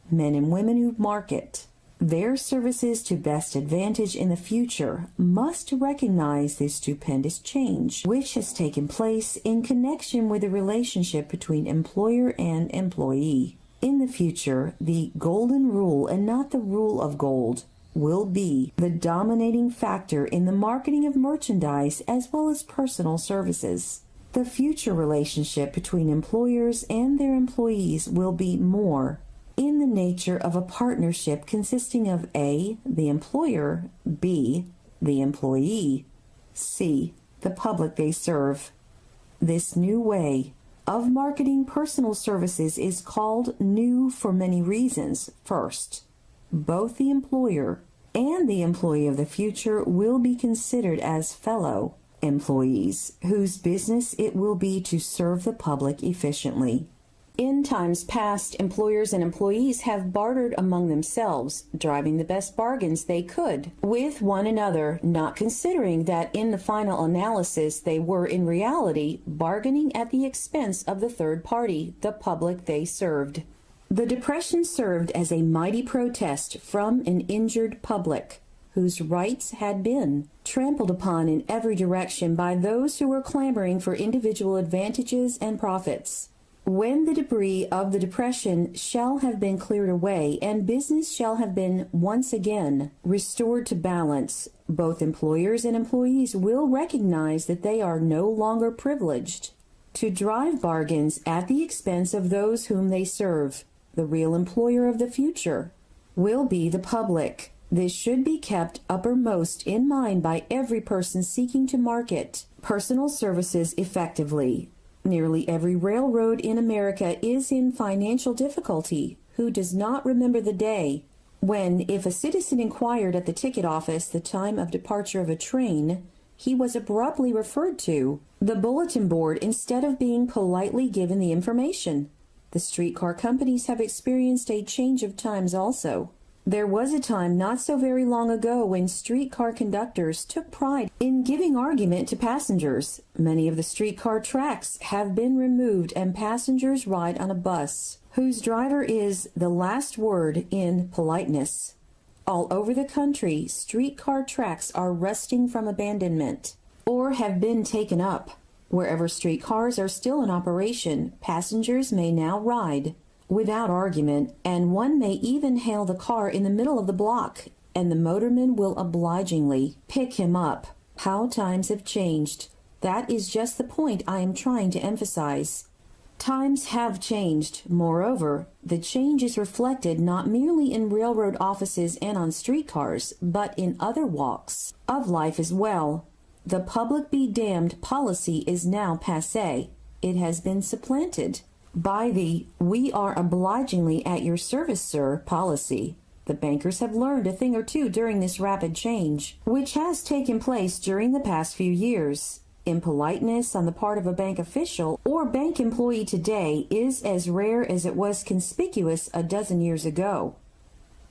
Men and women who market their services to best advantage in the future must recognize this stupendous change which has taken place in connection with the relationship between employer and employee. In the future, the golden rule, and not the rule of gold, will be the dominating factor in the marketing of merchandise as well as personal services. The future relationship between employers and their employees will be more in the nature of a partnership consisting of A, the employer, B, the employee, C, the public they serve. This new way of marketing personal services is called new for many reasons. First, both the employer and the employee of the future will be considered as fellow employees whose business it will be to serve the public efficiently. In times past, employers and employees have bartered among themselves, driving the best bargains they could with one another, not considering that in the final analysis they were in reality bargaining at the expense of the third party, the public they served. The Depression served as a mighty protest from an injured public, whose rights had been trampled upon in every direction by those who were clamoring for individual advantages and profits. When the debris of the Depression shall have been cleared away and business shall have been once again restored to balance, both employers and employees will recognize that they are no longer privileged to drive bargains at the expense of those whom they serve. The real employer of the future will be the public. This should be kept uppermost in mind by every person seeking to market personal services effectively. Nearly every railroad in America is in financial difficulty. Who does not remember the day when, if a citizen inquired at the ticket office the time of departure of a train, he was abruptly referred to the bulletin board instead of being politely given the information? The streetcar companies have experienced a change of times also. There was a time not so very long ago when streetcar conductors took pride in giving argument to passengers. Many of the streetcar tracks have been removed and passengers ride on a bus whose driver is the last word in politeness. All over the country, streetcar tracks are rusting from abandonment or have been taken up. Wherever streetcars are still in operation, passengers may now ride without argument, and one may even hail the car in the middle of the block, and the motorman will obligingly pick him up. How times have changed. That is just the point I am trying to emphasize. Times have changed. Moreover, the change is reflected not merely in railroad offices and on streetcars, but in other walks of life as well. The public be damned policy is now passé. It has been supplanted by the "we are obligingly at your service, sir" policy. The bankers have learned a thing or two during this rapid change, which has taken place during the past few years. Impoliteness on the part of a bank official or bank employee today is as rare as it was conspicuous a dozen years ago.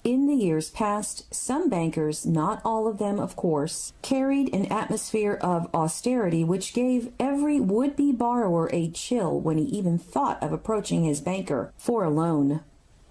In the years past, some bankers, not all of them of course, carried an atmosphere of austerity which gave every would-be borrower a chill when he even thought of approaching his banker for a loan.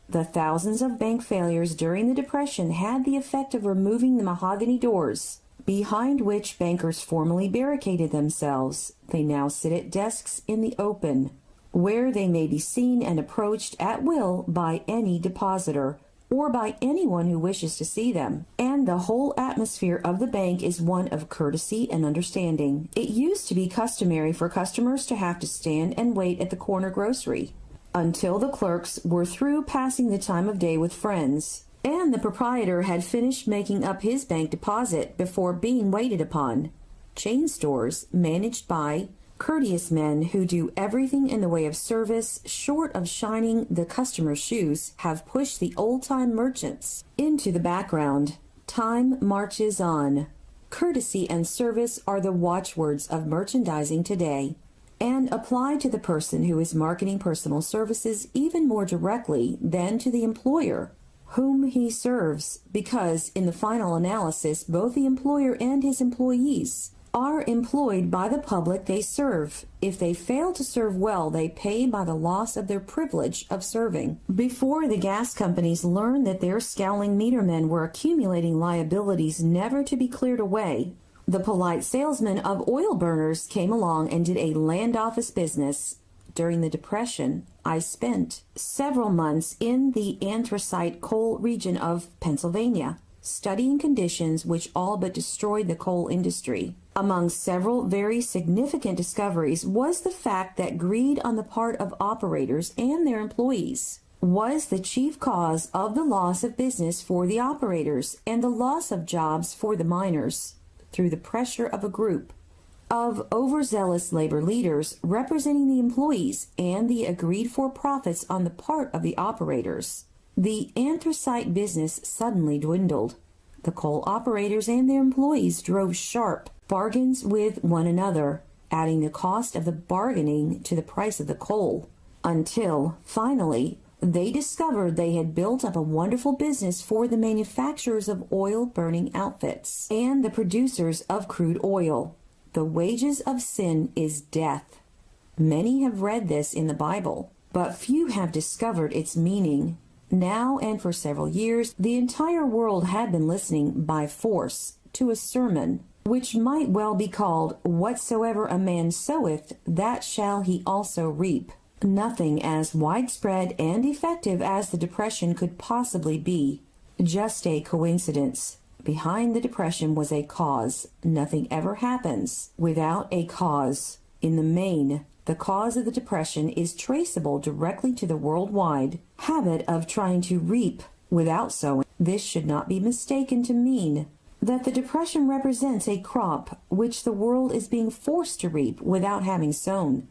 The thousands of bank failures during the Depression had the effect of removing the mahogany doors behind which bankers formerly barricaded themselves. They now sit at desks in the open, where they may be seen and approached at will by any depositor, or by anyone who wishes to see them. And the whole atmosphere of the bank is one of courtesy and understanding. It used to be customary for customers to have to stand and wait at the corner grocery until the clerks were through passing the time of day with friends, and the proprietor had finished making up his bank deposit before being waited upon. Chain stores, managed by courteous men who do everything in the way of service short of shining the customer's shoes, have pushed the old-time merchants into the background. Time marches on. Courtesy and service are the watchwords of merchandising today, and apply to the person who is marketing personal services even more directly than to the employer whom he serves, because in the final analysis both the employer and his employees are employed by the public they serve. If they fail to serve well, they pay by the loss of their privilege of serving. Before the gas companies learned that their scowling metermen were accumulating liabilities never to be cleared away, the polite salesman of oil burners came along and did a land office business. During the Depression, I spent several months in the anthracite coal region of Pennsylvania, studying conditions which all but destroyed the coal industry. Among several very significant discoveries was the fact that greed on the part of operators and their employees was the chief cause of the loss of business for the operators and the loss of jobs for the miners, through the pressure of a group of overzealous labor leaders representing the employees and the agreed-for profits on the part of the operators. The anthracite business suddenly dwindled. The coal operators and their employees drove sharp bargains with one another, adding the cost of the bargaining to the price of the coal, until, finally, they discovered they had built up a wonderful business for the manufacturers of oil-burning outfits and the producers of crude oil. The wages of sin is death. Many have read this in the Bible, but few have discovered its meaning. Now and for several years, the entire world had been listening by force to a sermon which might well be called, "Whatsoever a man soweth, that shall he also reap." Nothing as widespread and effective as the Depression could possibly be. Just a coincidence. Behind the Depression was a cause. Nothing ever happens without a cause. In the main, the cause of the Depression is traceable directly to the worldwide habit of trying to reap without sowing. This should not be mistaken to mean that the Depression represents a crop which the world is being forced to reap without having sown.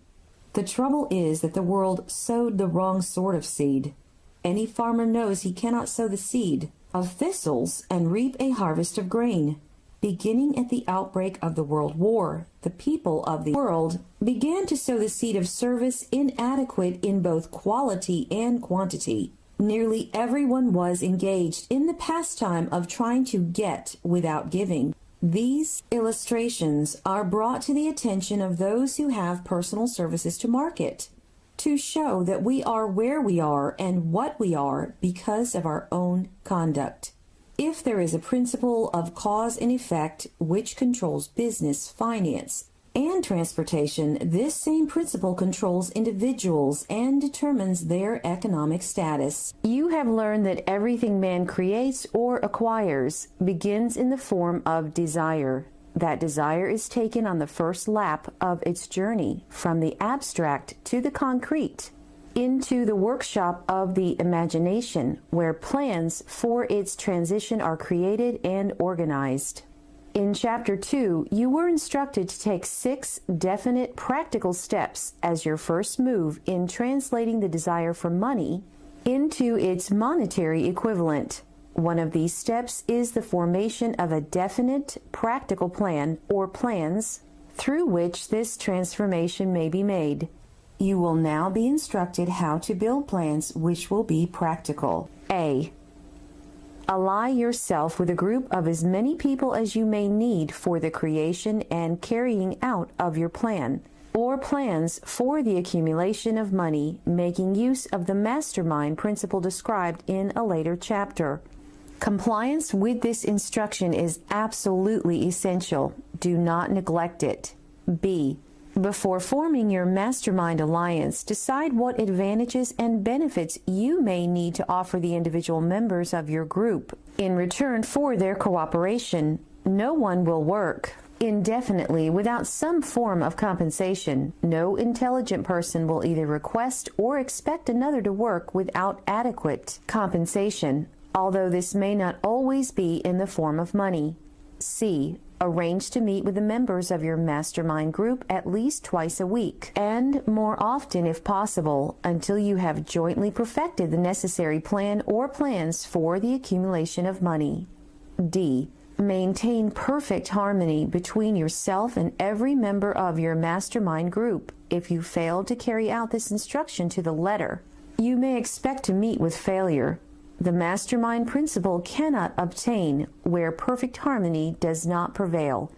The trouble is that the world sowed the wrong sort of seed. Any farmer knows he cannot sow the seed of thistles and reap a harvest of grain. Beginning at the outbreak of the World War, the people of the world began to sow the seed of service inadequate in both quality and quantity. Nearly everyone was engaged in the pastime of trying to get without giving. These illustrations are brought to the attention of those who have personal services to market, to show that we are where we are and what we are because of our own conduct. If there is a principle of cause and effect which controls business, finance, and transportation, this same principle controls individuals and determines their economic status. You have learned that everything man creates or acquires begins in the form of desire. That desire is taken on the first lap of its journey from the abstract to the concrete, into the workshop of the imagination, where plans for its transition are created and organized. In Chapter 2, you were instructed to take 6 definite practical steps as your first move in translating the desire for money into its monetary equivalent. One of these steps is the formation of a definite practical plan or plans through which this transformation may be made. You will now be instructed how to build plans which will be practical. A. Ally yourself with a group of as many people as you may need for the creation and carrying out of your plan, or plans for the accumulation of money, making use of the mastermind principle described in a later chapter. Compliance with this instruction is absolutely essential. Do not neglect it. B. Before forming your mastermind alliance, decide what advantages and benefits you may need to offer the individual members of your group. In return for their cooperation, no one will work indefinitely without some form of compensation. No intelligent person will either request or expect another to work without adequate compensation, although this may not always be in the form of money. C. Arrange to meet with the members of your mastermind group at least twice a week, and more often if possible, until you have jointly perfected the necessary plan or plans for the accumulation of money. D. Maintain perfect harmony between yourself and every member of your mastermind group. If you fail to carry out this instruction to the letter, you may expect to meet with failure. The mastermind principle cannot obtain where perfect harmony does not prevail.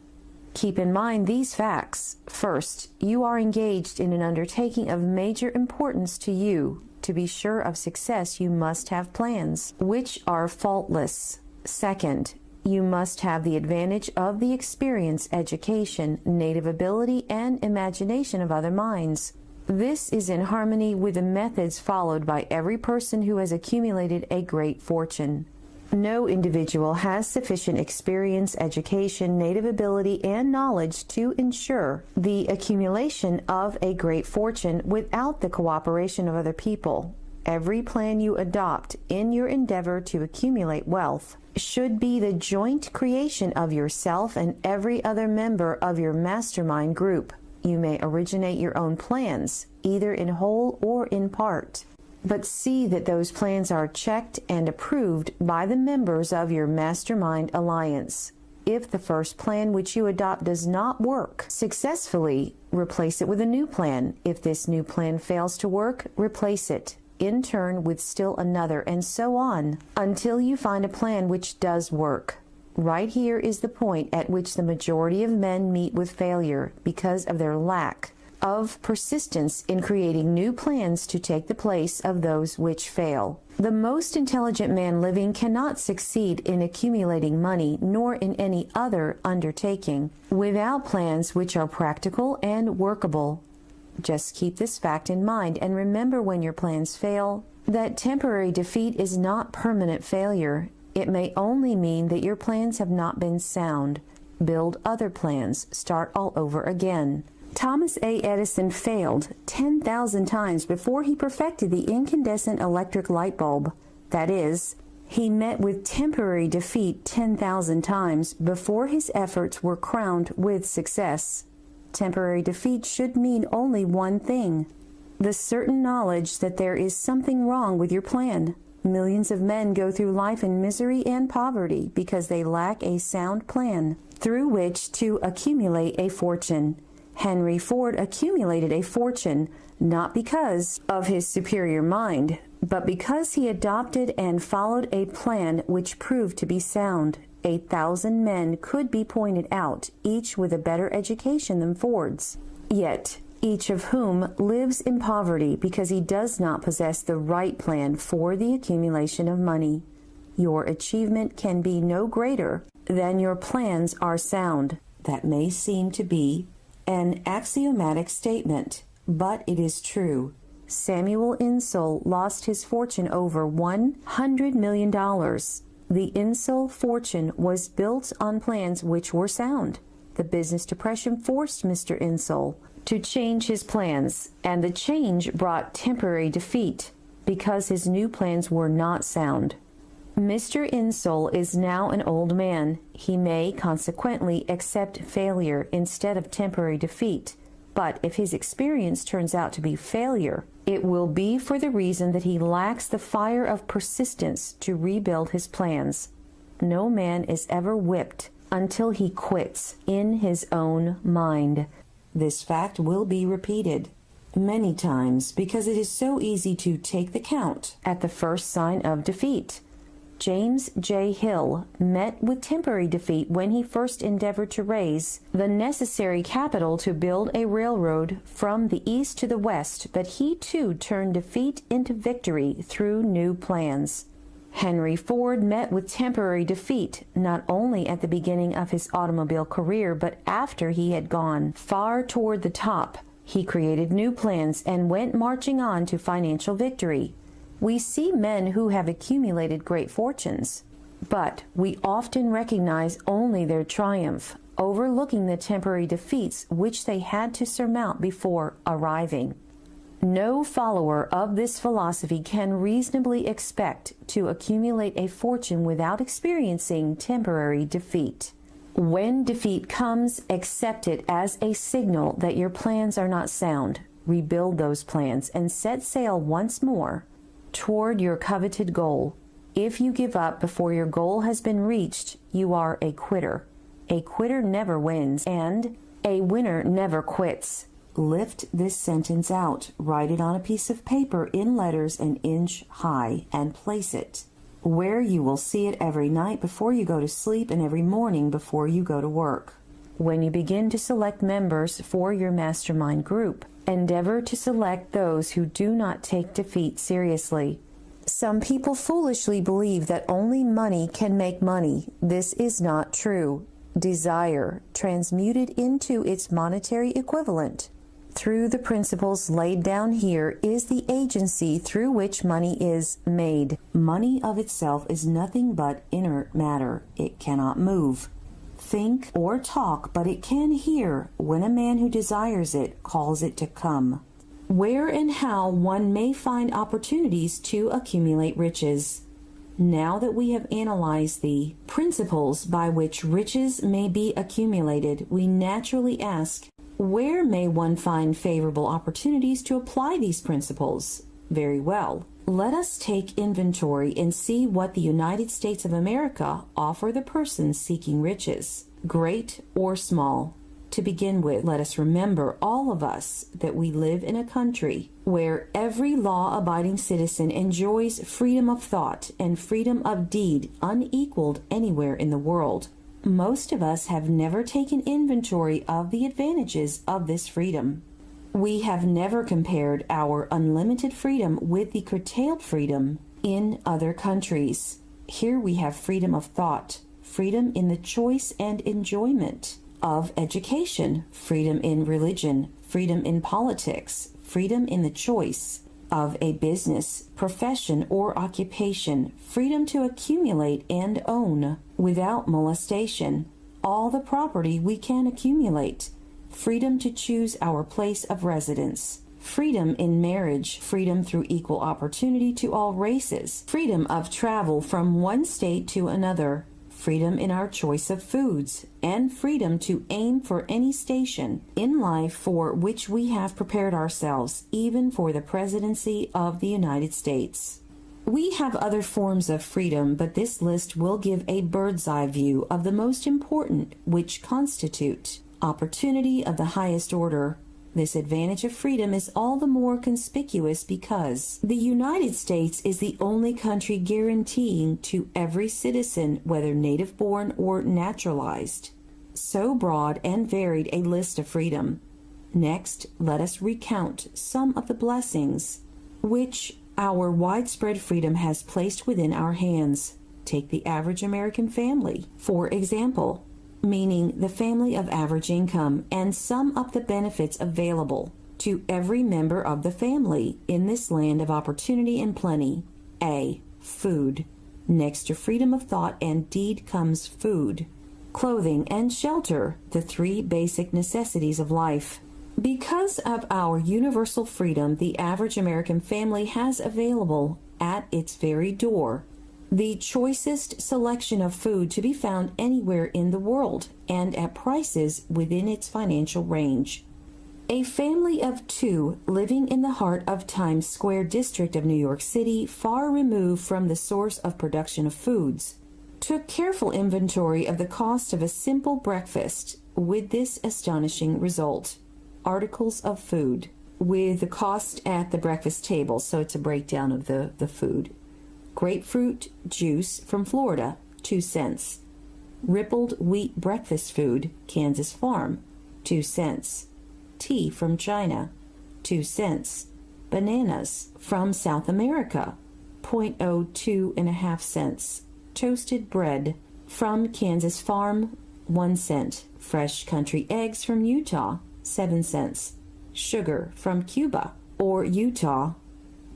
Keep in mind these facts. First, you are engaged in an undertaking of major importance to you. To be sure of success, you must have plans which are faultless. Second, you must have the advantage of the experience, education, native ability, and imagination of other minds. This is in harmony with the methods followed by every person who has accumulated a great fortune. No individual has sufficient experience, education, native ability, and knowledge to ensure the accumulation of a great fortune without the cooperation of other people. Every plan you adopt in your endeavor to accumulate wealth should be the joint creation of yourself and every other member of your mastermind group. You may originate your own plans, either in whole or in part, but see that those plans are checked and approved by the members of your mastermind alliance. If the first plan which you adopt does not work successfully, replace it with a new plan. If this new plan fails to work, replace it in turn with still another, and so on, until you find a plan which does work. Right here is the point at which the majority of men meet with failure because of their lack of persistence in creating new plans to take the place of those which fail. The most intelligent man living cannot succeed in accumulating money nor in any other undertaking without plans which are practical and workable. Just keep this fact in mind and remember when your plans fail that temporary defeat is not permanent failure. It may only mean that your plans have not been sound. Build other plans. Start all over again. Thomas A. Edison failed 10,000 times before he perfected the incandescent electric light bulb. That is, he met with temporary defeat 10,000 times before his efforts were crowned with success. Temporary defeat should mean only one thing: the certain knowledge that there is something wrong with your plan. Millions of men go through life in misery and poverty because they lack a sound plan through which to accumulate a fortune. Henry Ford accumulated a fortune not because of his superior mind, but because he adopted and followed a plan which proved to be sound. 8,000 men could be pointed out, each with a better education than Ford's, yet each of whom lives in poverty because he does not possess the right plan for the accumulation of money. your achievement can be no greater than your plans are sound. That may seem to be an axiomatic statement, but it is true. Samuel Insull lost his fortune over $100 million. The Insull fortune was built on plans which were sound. The business depression forced Mr. Insull to change his plans, and the change brought temporary defeat because his new plans were not sound. Mr. Insull is now an old man. He may consequently accept failure instead of temporary defeat. But if his experience turns out to be failure, it will be for the reason that he lacks the fire of persistence to rebuild his plans. No man is ever whipped until he quits in his own mind. This fact will be repeated many times because it is so easy to take the count at the first sign of defeat. James J. Hill met with temporary defeat when he first endeavored to raise the necessary capital to build a railroad from the east to the west, but he too turned defeat into victory through new plans. Henry Ford met with temporary defeat not only at the beginning of his automobile career, but after he had gone far toward the top. He created new plans and went marching on to financial victory. We see men who have accumulated great fortunes, but we often recognize only their triumph, overlooking the temporary defeats which they had to surmount before arriving. No follower of this philosophy can reasonably expect to accumulate a fortune without experiencing temporary defeat. When defeat comes, accept it as a signal that your plans are not sound. Rebuild those plans and set sail once more toward your coveted goal. If you give up before your goal has been reached, you are a quitter. A quitter never wins, and a winner never quits. Lift this sentence out, write it on a piece of paper in letters an inch high, and place it where you will see it every night before you go to sleep and every morning before you go to work. When you begin to select members for your mastermind group, endeavor to select those who do not take defeat seriously. Some people foolishly believe that only money can make money. This is not true. Desire, transmuted into its monetary equivalent through the principles laid down here, is the agency through which money is made. Money of itself is nothing but inert matter. It cannot move, think, or talk, but it can hear when a man who desires it calls it to come. Where and how one may find opportunities to accumulate riches. Now that we have analyzed the principles by which riches may be accumulated, we naturally ask, where may one find favorable opportunities to apply these principles? Very well. Let us take inventory and see what the United States of America offer the person seeking riches, great or small. To begin with, let us remember, all of us, that we live in a country where every law-abiding citizen enjoys freedom of thought and freedom of deed unequaled anywhere in the world. Most of us have never taken inventory of the advantages of this freedom. We have never compared our unlimited freedom with the curtailed freedom in other countries. Here we have freedom of thought, freedom in the choice and enjoyment of education, freedom in religion, freedom in politics, freedom in the choice of a business, profession, or occupation, freedom to accumulate and own without molestation all the property we can accumulate, freedom to choose our place of residence, freedom in marriage, freedom through equal opportunity to all races, freedom of travel from one state to another, freedom in our choice of foods, and freedom to aim for any station in life for which we have prepared ourselves, even for the presidency of the United States. We have other forms of freedom, but this list will give a bird's eye view of the most important, which constitute opportunity of the highest order. This advantage of freedom is all the more conspicuous because the United States is the only country guaranteeing to every citizen, whether native-born or naturalized, so broad and varied a list of freedom. Next, let us recount some of the blessings which our widespread freedom has placed within our hands. Take the average American family, for example, meaning the family of average income, and sum up the benefits available to every member of the family in this land of opportunity and plenty. A. Food. Next to freedom of thought and deed comes food. Clothing and shelter, the three basic necessities of life. Because of our universal freedom, the average American family has available at its very door the choicest selection of food to be found anywhere in the world and at prices within its financial range. A family of two living in the heart of Times Square district of New York City, far removed from the source of production of foods, took careful inventory of the cost of a simple breakfast with this astonishing result. Articles of food with the cost at the breakfast table, so it's a breakdown of the food. Grapefruit juice from Florida, 2 cents. Rippled wheat breakfast food, Kansas Farm, 2 cents. Tea from China, 2 cents. Bananas from South America, 0.02 cents. Toasted bread from Kansas Farm, 1 cent. Fresh country eggs from Utah, 7 cents. Sugar from Cuba or Utah,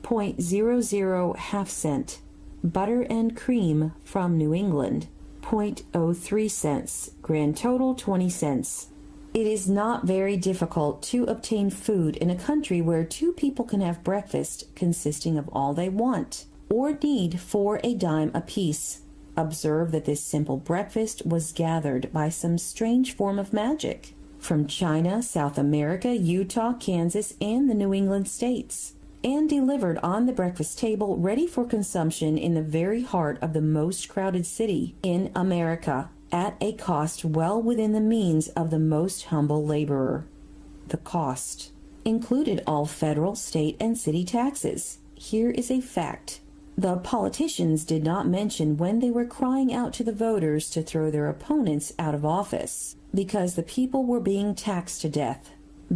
0.00 cent. Butter and cream from New England, 0.03 cents. Grand total, 20 cents. It is not very difficult to obtain food in a country where two people can have breakfast consisting of all they want or need for a dime apiece. Observe that this simple breakfast was gathered by some strange form of magic from China, South America, Utah, Kansas, and the New England states, and delivered on the breakfast table ready for consumption in the very heart of the most crowded city in America at a cost well within the means of the most humble laborer. The cost included all federal, state, and city taxes. Here is a fact. The politicians did not mention when they were crying out to the voters to throw their opponents out of office because the people were being taxed to death.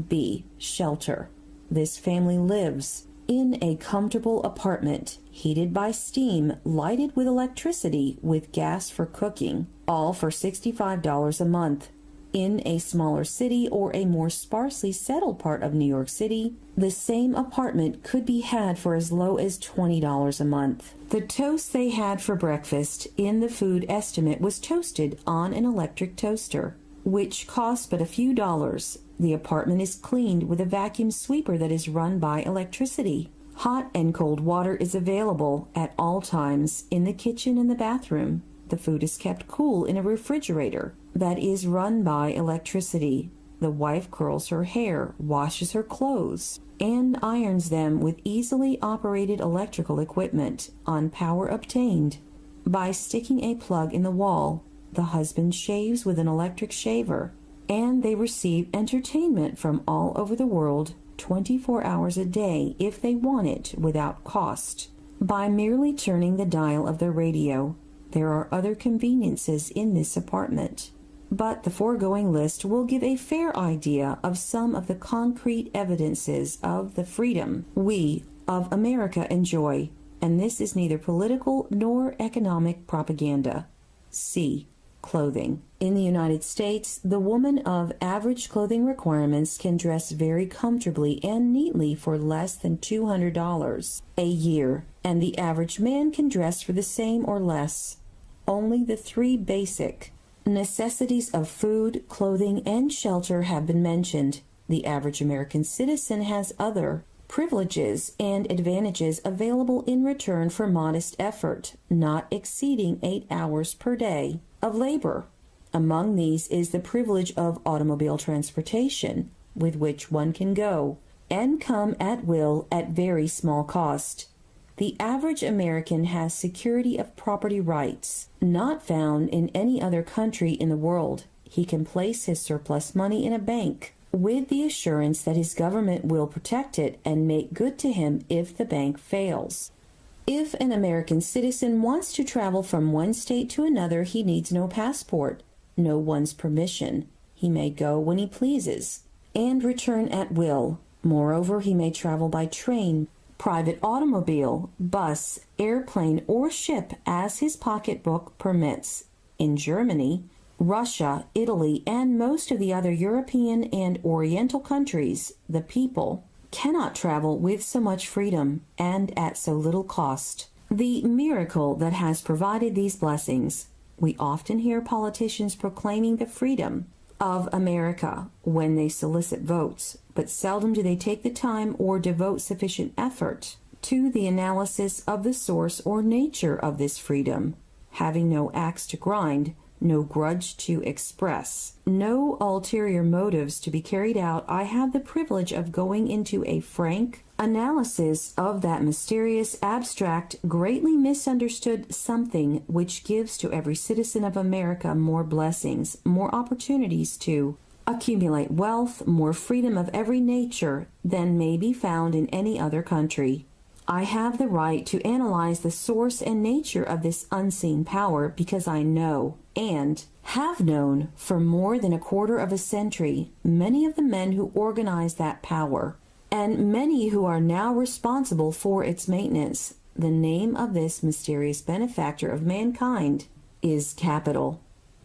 B. Shelter. This family lives in a comfortable apartment, heated by steam, lighted with electricity, with gas for cooking, all for $65 a month. In a smaller city or a more sparsely settled part of New York City, the same apartment could be had for as low as $20 a month. The toast they had for breakfast in the food estimate was toasted on an electric toaster, which cost but a few dollars. The apartment is cleaned with a vacuum sweeper that is run by electricity. Hot and cold water is available at all times in the kitchen and the bathroom. The food is kept cool in a refrigerator that is run by electricity. The wife curls her hair, washes her clothes, and irons them with easily operated electrical equipment on power obtained by sticking a plug in the wall. The husband shaves with an electric shaver, and they receive entertainment from all over the world 24 hours a day if they want it without cost by merely turning the dial of their radio. There are other conveniences in this apartment, but the foregoing list will give a fair idea of some of the concrete evidences of the freedom we of America enjoy, and this is neither political nor economic propaganda. C. Clothing. In the United States, the woman of average clothing requirements can dress very comfortably and neatly for less than $200 a year, and the average man can dress for the same or less. Only the three basic necessities of food, clothing, and shelter have been mentioned. The average American citizen has other privileges and advantages available in return for modest effort, not exceeding 8 hours per day of labor. Among these is the privilege of automobile transportation, with which one can go and come at will at very small cost. The average American has security of property rights, not found in any other country in the world. He can place his surplus money in a bank with the assurance that his government will protect it and make good to him if the bank fails. If an American citizen wants to travel from one state to another, he needs no passport, no one's permission. He may go when he pleases and return at will. Moreover, he may travel by train, private automobile, bus, airplane, or ship as his pocketbook permits. In Germany, Russia, Italy, and most of the other European and Oriental countries, the people cannot travel with so much freedom and at so little cost. The miracle that has provided these blessings. We often hear politicians proclaiming the freedom of America when they solicit votes, but seldom do they take the time or devote sufficient effort to the analysis of the source or nature of this freedom. Having no axe to grind, no grudge to express, no ulterior motives to be carried out, I have the privilege of going into a frank analysis of that mysterious, abstract, greatly misunderstood something which gives to every citizen of America more blessings, more opportunities to accumulate wealth, more freedom of every nature than may be found in any other country. I have the right to analyze the source and nature of this unseen power because I know, and have known for more than a quarter of a century, many of the men who organize that power, and many who are now responsible for its maintenance. The name of this mysterious benefactor of mankind is capital.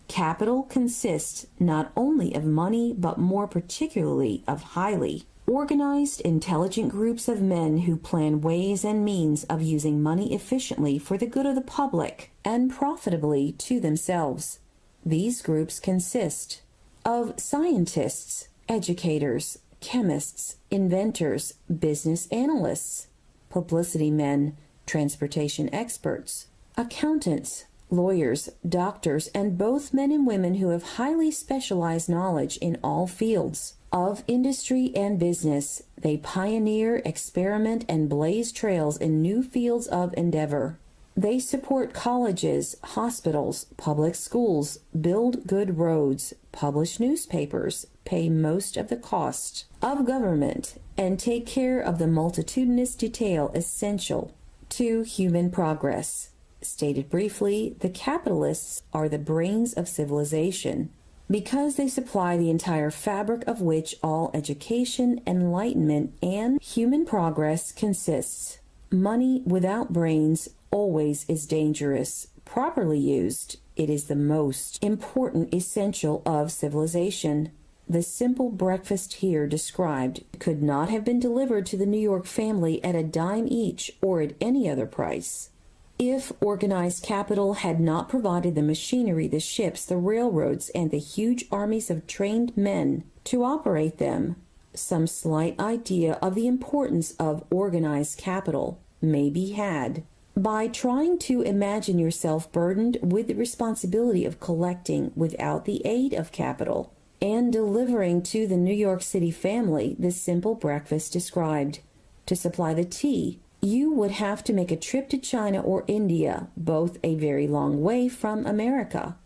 Capital consists not only of money, but more particularly of highly organized, intelligent groups of men who plan ways and means of using money efficiently for the good of the public and profitably to themselves. These groups consist of scientists, educators, chemists, inventors, business analysts, publicity men, transportation experts, accountants, lawyers, doctors, and both men and women who have highly specialized knowledge in all fields of industry and business. They pioneer, experiment, and blaze trails in new fields of endeavor. They support colleges, hospitals, public schools, build good roads, publish newspapers, pay most of the cost of government, and take care of the multitudinous detail essential to human progress. Stated briefly, the capitalists are the brains of civilization, because they supply the entire fabric of which all education, enlightenment, and human progress consists. Money without brains always is dangerous. Properly used, it is the most important essential of civilization. The simple breakfast here described could not have been delivered to the New York family at a dime each or at any other price if organized capital had not provided the machinery, the ships, the railroads, and the huge armies of trained men to operate them. Some slight idea of the importance of organized capital may be had by trying to imagine yourself burdened with the responsibility of collecting without the aid of capital and delivering to the New York City family the simple breakfast described. To supply the tea, you would have to make a trip to China or India, both a very long way from America.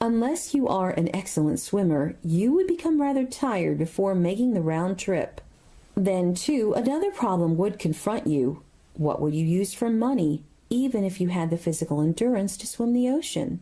Unless you are an excellent swimmer, you would become rather tired before making the round trip. Then, too, another problem would confront you. What would you use for money, even if you had the physical endurance to swim the ocean?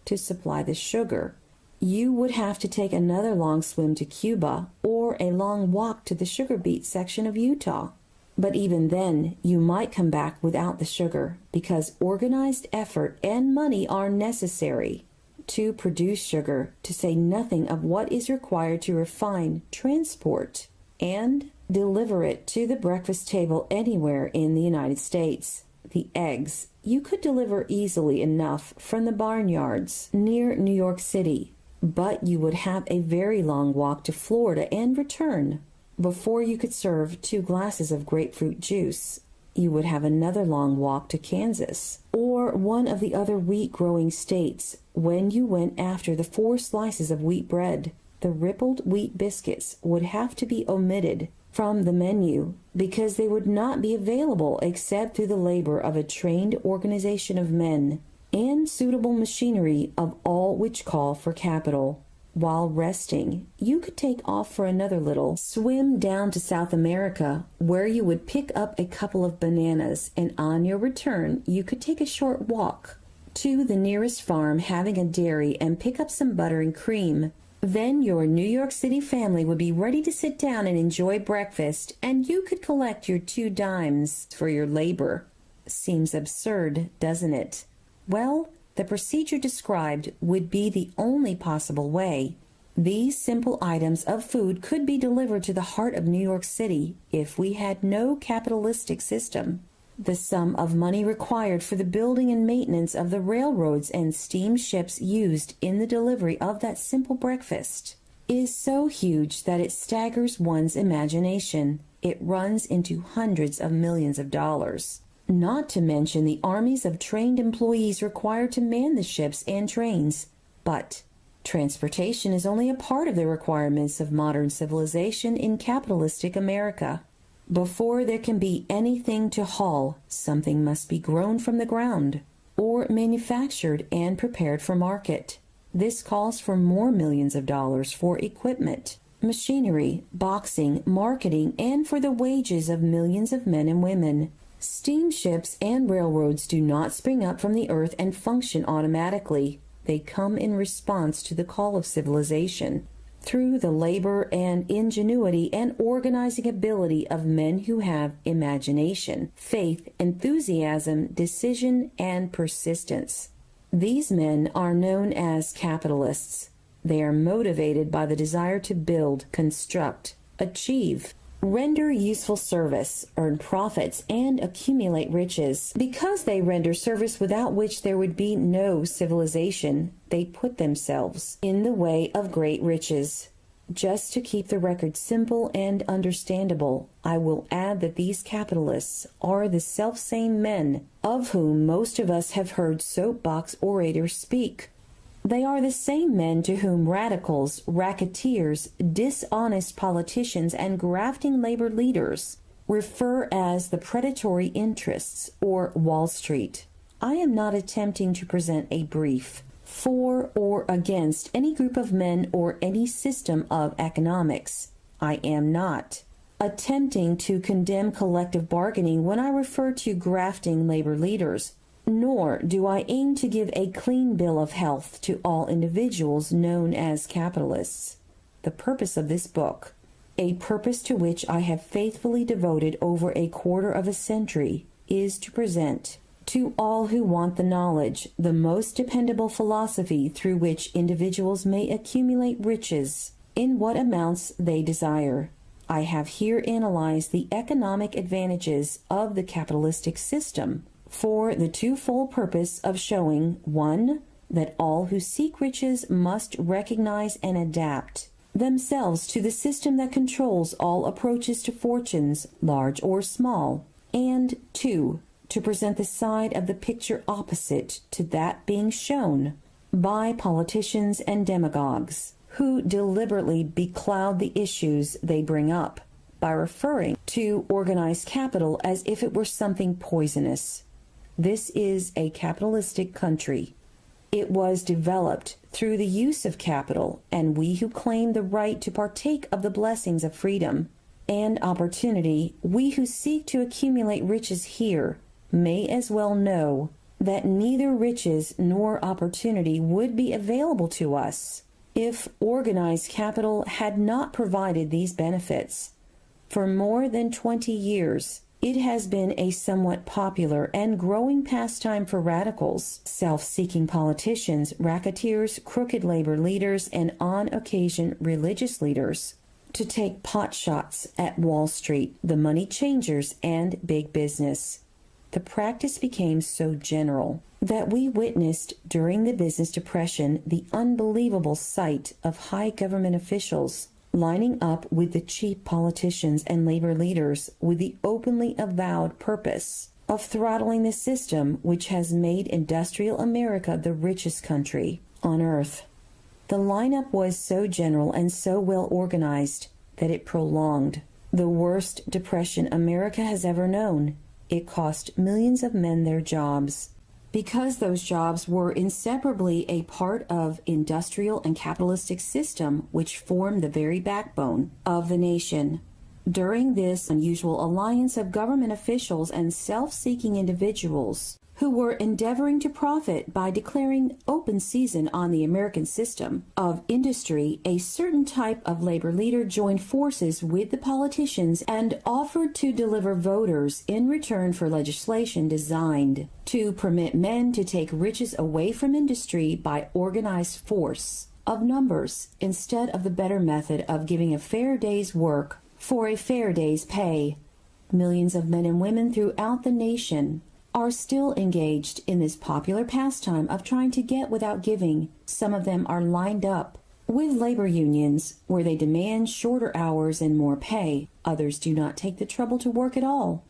To supply the sugar, you would have to take another long swim to Cuba or a long walk to the sugar beet section of Utah. But even then, you might come back without the sugar, because organized effort and money are necessary to produce sugar, to say nothing of what is required to refine, transport, and deliver it to the breakfast table anywhere in the United States. The eggs you could deliver easily enough from the barnyards near New York City, but you would have a very long walk to Florida and return before you could serve 2 glasses of grapefruit juice. You would have another long walk to Kansas or one of the other wheat-growing states when you went after the 4 slices of wheat bread. The rippled wheat biscuits would have to be omitted from the menu because they would not be available except through the labor of a trained organization of men and suitable machinery of all which call for capital. While resting, you could take off for another little swim down to South America, where you would pick up a couple of bananas, and on your return you could take a short walk to the nearest farm having a dairy and pick up some butter and cream. Then your New York City family would be ready to sit down and enjoy breakfast, and you could collect your 2 dimes for your labor. Seems absurd, doesn't it? Well, the procedure described would be the only possible way. These simple items of food could be delivered to the heart of New York City if we had no capitalistic system. The sum of money required for the building and maintenance of the railroads and steamships used in the delivery of that simple breakfast is so huge that it staggers one's imagination. It runs into hundreds of millions of dollars. Not to mention the armies of trained employees required to man the ships and trains. But transportation is only a part of the requirements of modern civilization in capitalistic America. Before there can be anything to haul, something must be grown from the ground, or manufactured and prepared for market. This calls for more millions of dollars for equipment, machinery, boxing, marketing, and for the wages of millions of men and women. Steamships and railroads do not spring up from the earth and function automatically. They come in response to the call of civilization, through the labor and ingenuity and organizing ability of men who have imagination, faith, enthusiasm, decision, and persistence. These men are known as capitalists. They are motivated by the desire to build, construct, achieve, render useful service, earn profits, and accumulate riches. Because they render service without which there would be no civilization, they put themselves in the way of great riches. Just to keep the record simple and understandable, I will add that these capitalists are the selfsame men of whom most of us have heard soapbox orators speak. They are the same men to whom radicals, racketeers, dishonest politicians, and grafting labor leaders refer as the predatory interests or Wall Street. I am not attempting to present a brief for or against any group of men or any system of economics. I am not attempting to condemn collective bargaining when I refer to grafting labor leaders. Nor do I aim to give a clean bill of health to all individuals known as capitalists. The purpose of this book, a purpose to which I have faithfully devoted over a quarter of a century, is to present to all who want the knowledge the most dependable philosophy through which individuals may accumulate riches in what amounts they desire. I have here analyzed the economic advantages of the capitalistic system for the twofold purpose of showing, 1, that all who seek riches must recognize and adapt themselves to the system that controls all approaches to fortunes, large or small, and 2, to present the side of the picture opposite to that being shown by politicians and demagogues, who deliberately becloud the issues they bring up by referring to organized capital as if it were something poisonous. This is a capitalistic country. It was developed through the use of capital, and we who claim the right to partake of the blessings of freedom and opportunity, we who seek to accumulate riches here, may as well know that neither riches nor opportunity would be available to us if organized capital had not provided these benefits. For more than 20 years, it has been a somewhat popular and growing pastime for radicals, self-seeking politicians, racketeers, crooked labor leaders, and on occasion religious leaders to take pot shots at Wall Street, the money changers, and big business. The practice became so general that we witnessed during the business depression the unbelievable sight of high government officials lining up with the cheap politicians and labor leaders with the openly avowed purpose of throttling the system which has made industrial America the richest country on earth. The lineup was so general and so well organized that it prolonged the worst depression America has ever known. It cost millions of men their jobs. Because those jobs were inseparably a part of industrial and capitalistic system which formed the very backbone of the nation. During this unusual alliance of government officials and self-seeking individuals who were endeavoring to profit by declaring open season on the American system of industry, a certain type of labor leader joined forces with the politicians and offered to deliver voters in return for legislation designed to permit men to take riches away from industry by organized force of numbers instead of the better method of giving a fair day's work for a fair day's pay. Millions of men and women throughout the nation are still engaged in this popular pastime of trying to get without giving. Some of them are lined up with labor unions where they demand shorter hours and more pay. Others do not take the trouble to work at all.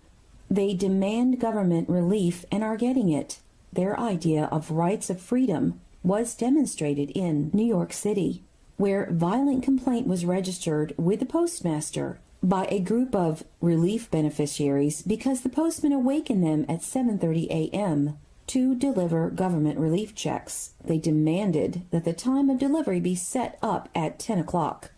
They demand government relief and are getting it. Their idea of rights of freedom was demonstrated in New York City, where violent complaint was registered with the postmaster by a group of relief beneficiaries because the postman awakened them at 7:30 a.m. to deliver government relief checks. They demanded that the time of delivery be set up at 10 o'clock.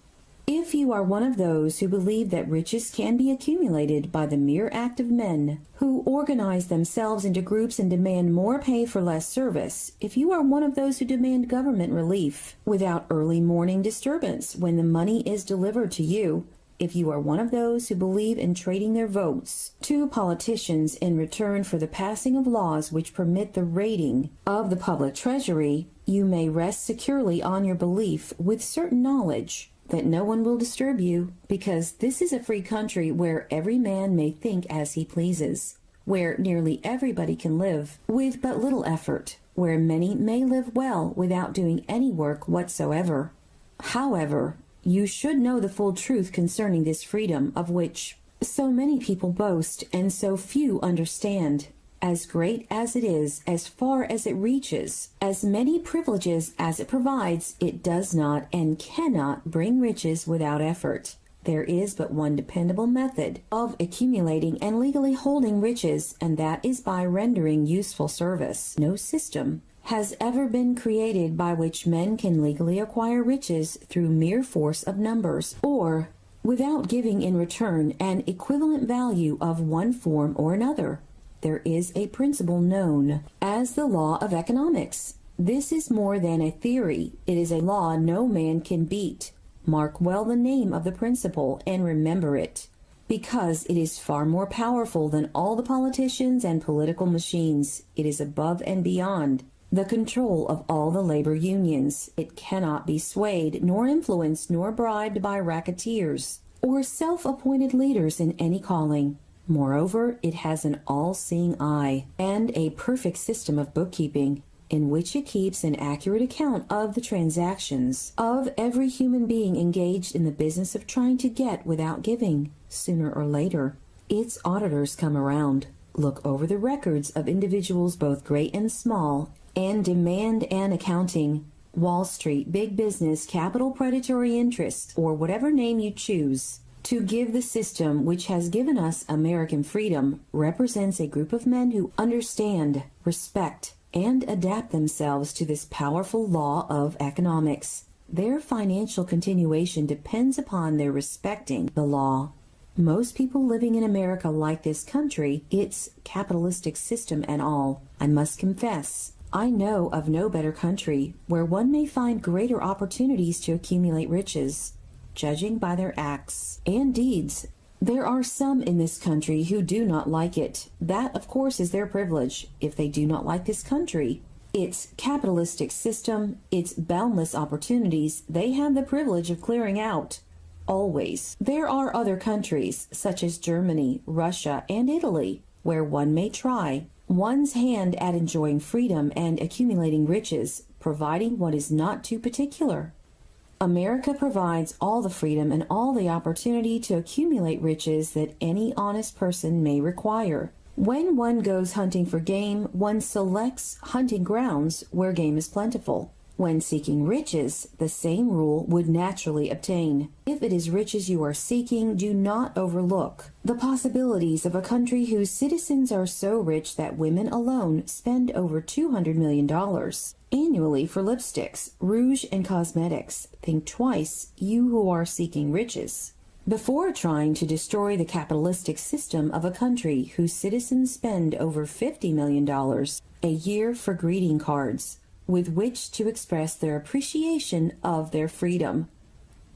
If you are one of those who believe that riches can be accumulated by the mere act of men who organize themselves into groups and demand more pay for less service, if you are one of those who demand government relief without early morning disturbance when the money is delivered to you, if you are one of those who believe in trading their votes to politicians in return for the passing of laws which permit the raiding of the public treasury, you may rest securely on your belief with certain knowledge that no one will disturb you, because this is a free country where every man may think as he pleases, where nearly everybody can live with but little effort, where many may live well without doing any work whatsoever. However, you should know the full truth concerning this freedom of which so many people boast and so few understand. As great as it is, as far as it reaches, as many privileges as it provides, it does not and cannot bring riches without effort. There is but one dependable method of accumulating and legally holding riches, and that is by rendering useful service. No system has ever been created by which men can legally acquire riches through mere force of numbers, or without giving in return an equivalent value of one form or another. There is a principle known as the law of economics. This is more than a theory. It is a law no man can beat. Mark well the name of the principle and remember it, because it is far more powerful than all the politicians and political machines. It is above and beyond the control of all the labor unions. It cannot be swayed, nor influenced, nor bribed by racketeers or self-appointed leaders in any calling. Moreover, it has an all-seeing eye and a perfect system of bookkeeping, in which it keeps an accurate account of the transactions of every human being engaged in the business of trying to get without giving. Sooner or later, its auditors come around, look over the records of individuals both great and small, and demand an accounting. Wall Street, big business, capital predatory interests, or whatever name you choose to give the system which has given us American freedom, represents a group of men who understand, respect, and adapt themselves to this powerful law of economics. Their financial continuation depends upon their respecting the law. Most people living in America like this country, its capitalistic system and all. I must confess, I know of no better country where one may find greater opportunities to accumulate riches, judging by their acts and deeds. There are some in this country who do not like it. That, of course, is their privilege. If they do not like this country, its capitalistic system, its boundless opportunities, they have the privilege of clearing out. Always. There are other countries, such as Germany, Russia, and Italy, where one may try one's hand at enjoying freedom and accumulating riches, providing one is not too particular. America provides all the freedom and all the opportunity to accumulate riches that any honest person may require. When one goes hunting for game, one selects hunting grounds where game is plentiful. When seeking riches, the same rule would naturally obtain. If it is riches you are seeking, do not overlook the possibilities of a country whose citizens are so rich that women alone spend over $200 million annually for lipsticks, rouge, and cosmetics. Think twice, you who are seeking riches. Before trying to destroy the capitalistic system of a country whose citizens spend over $50 million a year for greeting cards, with which to express their appreciation of their freedom.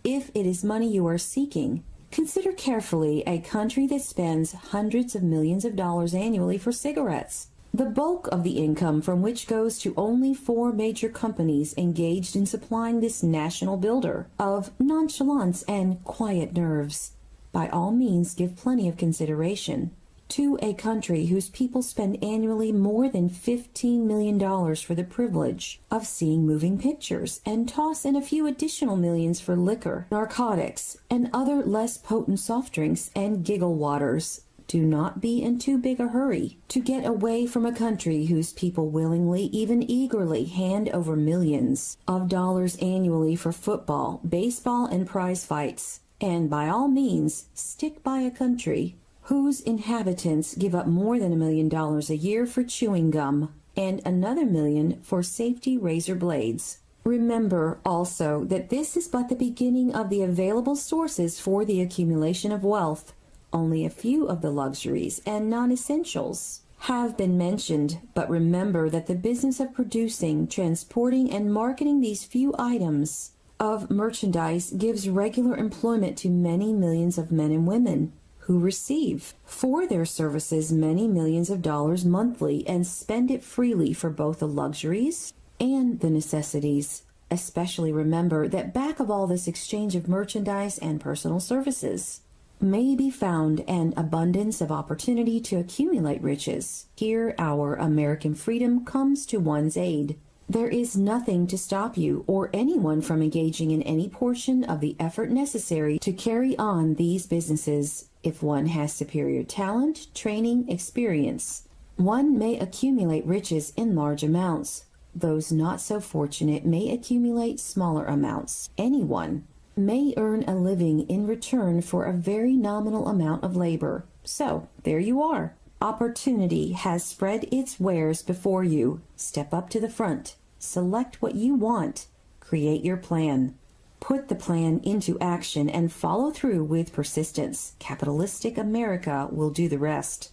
If it is money you are seeking, consider carefully a country that spends hundreds of millions of dollars annually for cigarettes, the bulk of the income from which goes to only 4 major companies engaged in supplying this national builder of nonchalance and quiet nerves. By all means, give plenty of consideration to a country whose people spend annually more than $15 million for the privilege of seeing moving pictures and toss in a few additional millions for liquor, narcotics, and other less potent soft drinks and giggle waters. Do not be in too big a hurry to get away from a country whose people willingly, even eagerly, hand over millions of dollars annually for football, baseball, and prize fights. And by all means, stick by a country whose inhabitants give up more than $1 million a year for chewing gum and another $1 million for safety razor blades. Remember also that this is but the beginning of the available sources for the accumulation of wealth. Only a few of the luxuries and non-essentials have been mentioned, but remember that the business of producing, transporting, and marketing these few items of merchandise gives regular employment to many millions of men and women who receive for their services many millions of dollars monthly and spend it freely for both the luxuries and the necessities. Especially remember that back of all this exchange of merchandise and personal services may be found an abundance of opportunity to accumulate riches. Here our American freedom comes to one's aid. There is nothing to stop you or anyone from engaging in any portion of the effort necessary to carry on these businesses. If one has superior talent, training, experience, one may accumulate riches in large amounts. Those not so fortunate may accumulate smaller amounts. Anyone may earn a living in return for a very nominal amount of labor. So, there you are. Opportunity has spread its wares before you. Step up to the front. Select what you want. Create your plan. Put the plan into action and follow through with persistence. Capitalistic America will do the rest.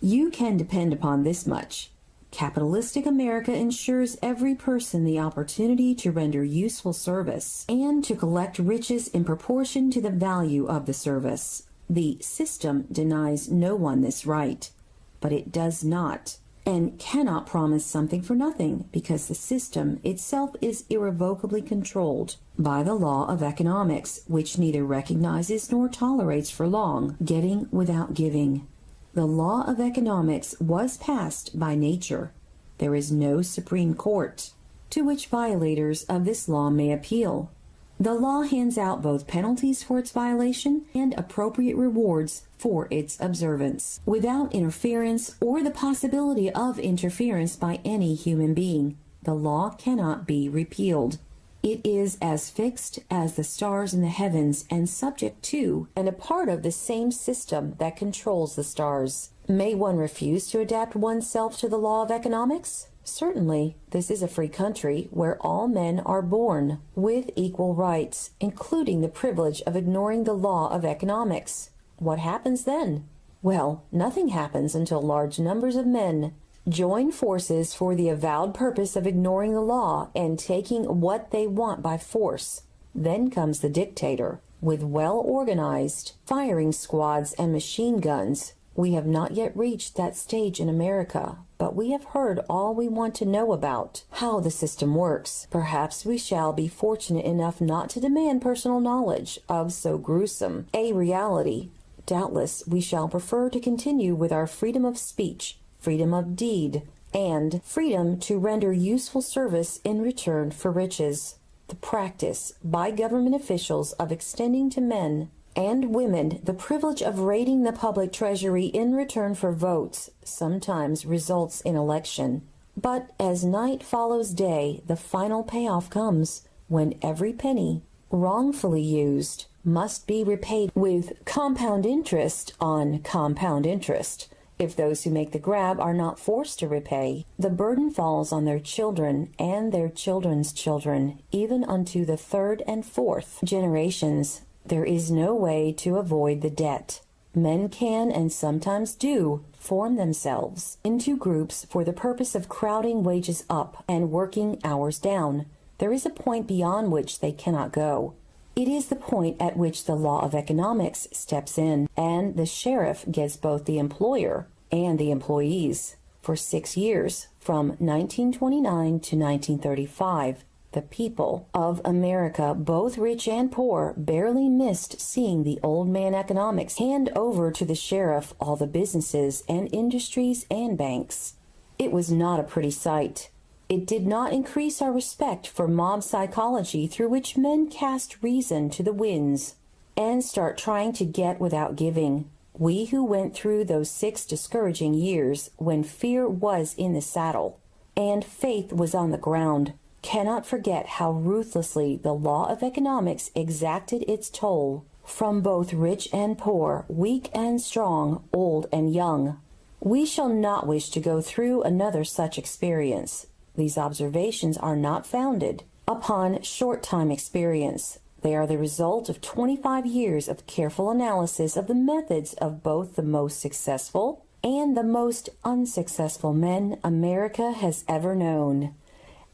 You can depend upon this much. Capitalistic America ensures every person the opportunity to render useful service and to collect riches in proportion to the value of the service. The system denies no one this right, but it does not and cannot promise something for nothing because the system itself is irrevocably controlled by the law of economics, which neither recognizes nor tolerates for long getting without giving. The law of economics was passed by nature. There is no Supreme Court to which violators of this law may appeal. The law hands out both penalties for its violation and appropriate rewards for its observance, without interference or the possibility of interference by any human being. The law cannot be repealed. It is as fixed as the stars in the heavens and subject to and a part of the same system that controls the stars. May one refuse to adapt oneself to the law of economics? Certainly, this is a free country where all men are born with equal rights, including the privilege of ignoring the law of economics. What happens then? Well, nothing happens until large numbers of men join forces for the avowed purpose of ignoring the law and taking what they want by force. Then comes the dictator, with well-organized firing squads and machine guns. We have not yet reached that stage in America, but we have heard all we want to know about how the system works. Perhaps we shall be fortunate enough not to demand personal knowledge of so gruesome a reality. Doubtless we shall prefer to continue with our freedom of speech, freedom of deed, and freedom to render useful service in return for riches. The practice by government officials of extending to men and women the privilege of raiding the public treasury in return for votes sometimes results in election. But as night follows day, the final payoff comes when every penny wrongfully used must be repaid with compound interest on compound interest. If those who make the grab are not forced to repay, the burden falls on their children and their children's children, even unto the third and fourth generations. There is no way to avoid the debt. Men can, and sometimes do, form themselves into groups for the purpose of crowding wages up and working hours down. There is a point beyond which they cannot go. It is the point at which the law of economics steps in, and the sheriff gets both the employer and the employees. For 6 years, from 1929 to 1935, the people of America, both rich and poor, barely missed seeing the old man economics hand over to the sheriff all the businesses and industries and banks. It was not a pretty sight. It did not increase our respect for mob psychology, through which men cast reason to the winds and start trying to get without giving. We who went through those 6 discouraging years when fear was in the saddle and faith was on the ground cannot forget how ruthlessly the law of economics exacted its toll from both rich and poor, weak and strong, old and young. We shall not wish to go through another such experience. These observations are not founded upon short-time experience. They are the result of 25 years of careful analysis of the methods of both the most successful and the most unsuccessful men America has ever known.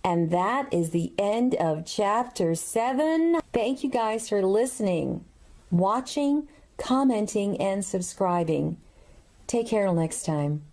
And that is the end of Chapter 7. Thank you guys for listening, watching, commenting, and subscribing. Take care till next time.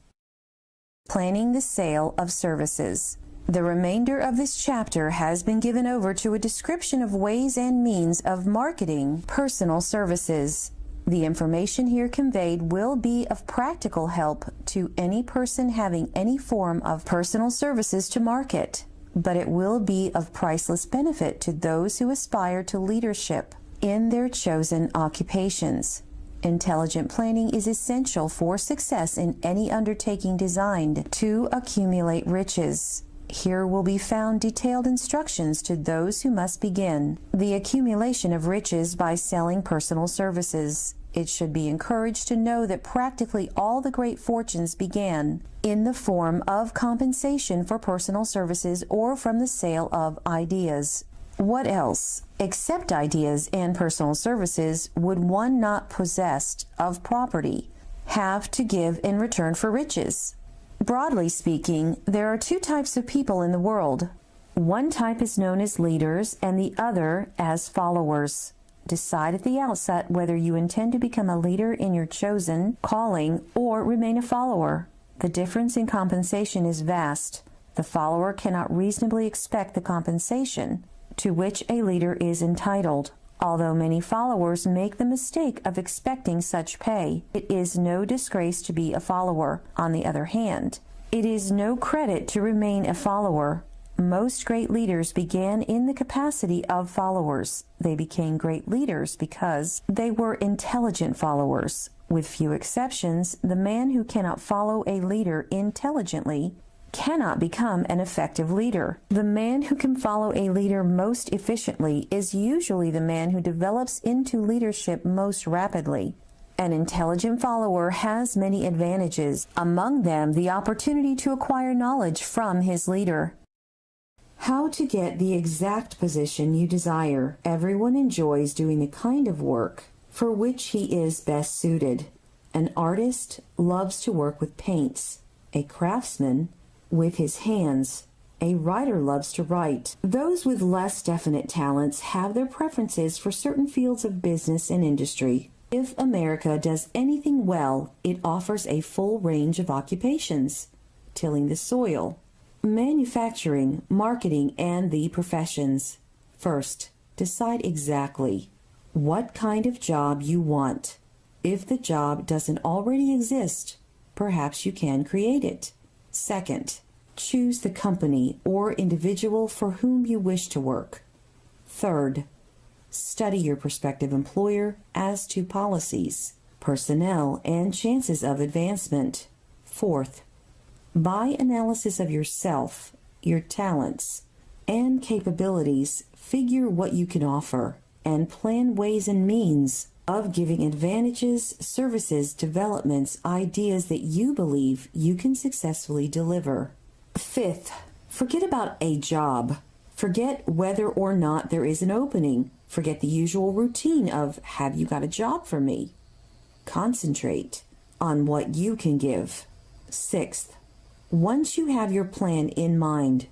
Planning the sale of services. The remainder of this chapter has been given over to a description of ways and means of marketing personal services. The information here conveyed will be of practical help to any person having any form of personal services to market, but it will be of priceless benefit to those who aspire to leadership in their chosen occupations. Intelligent planning is essential for success in any undertaking designed to accumulate riches. Here will be found detailed instructions to those who must begin the accumulation of riches by selling personal services. It should be encouraged to know that practically all the great fortunes began in the form of compensation for personal services or from the sale of ideas. What else, except ideas and personal services, would one not possessed of property have to give in return for riches? Broadly speaking, there are 2 types of people in the world. One type is known as leaders and the other as followers. Decide at the outset whether you intend to become a leader in your chosen calling or remain a follower. The difference in compensation is vast. The follower cannot reasonably expect the compensation to which a leader is entitled. Although many followers make the mistake of expecting such pay, it is no disgrace to be a follower. On the other hand, it is no credit to remain a follower. Most great leaders began in the capacity of followers. They became great leaders because they were intelligent followers. With few exceptions, the man who cannot follow a leader intelligently cannot become an effective leader. The man who can follow a leader most efficiently is usually the man who develops into leadership most rapidly. An intelligent follower has many advantages, among them the opportunity to acquire knowledge from his leader. How to get the exact position you desire. Everyone enjoys doing the kind of work for which he is best suited. An artist loves to work with paints. A craftsman with his hands. A writer loves to write. Those with less definite talents have their preferences for certain fields of business and industry. If America does anything well, it offers a full range of occupations: tilling the soil, manufacturing, marketing, and the professions. First, decide exactly what kind of job you want. If the job doesn't already exist, perhaps you can create it. Second, choose the company or individual for whom you wish to work. Third, study your prospective employer as to policies, personnel, and chances of advancement. Fourth, by analysis of yourself, your talents, and capabilities, figure what you can offer and plan ways and means of giving advantages, services, developments, ideas that you believe you can successfully deliver. Fifth, forget about a job. Forget whether or not there is an opening Forget the usual routine of, have you got a job for me? Concentrate on what you can give. Sixth, once you have your plan in mind,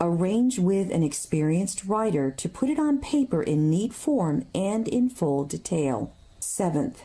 arrange with an experienced writer to put it on paper in neat form and in full detail. Seventh,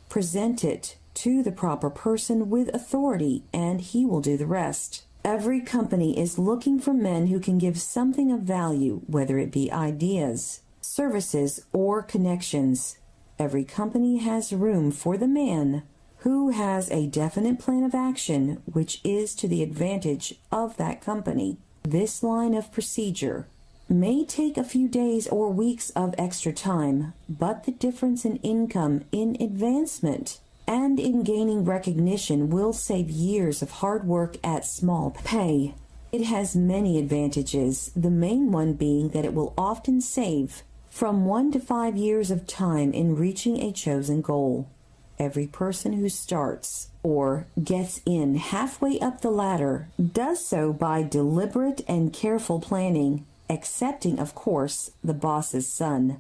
present it to the proper person with authority, and he will do the rest. Every company is looking for men who can give something of value, whether it be ideas, services, or connections. Every company has room for the man who has a definite plan of action which is to the advantage of that company. This line of procedure may take a few days or weeks of extra time, but the difference in income, in advancement, and in gaining recognition will save years of hard work at small pay. It has many advantages, the main one being that it will often save from 1 to 5 years of time in reaching a chosen goal. Every person who starts or gets in halfway up the ladder does so by deliberate and careful planning, excepting, of course, the boss's son.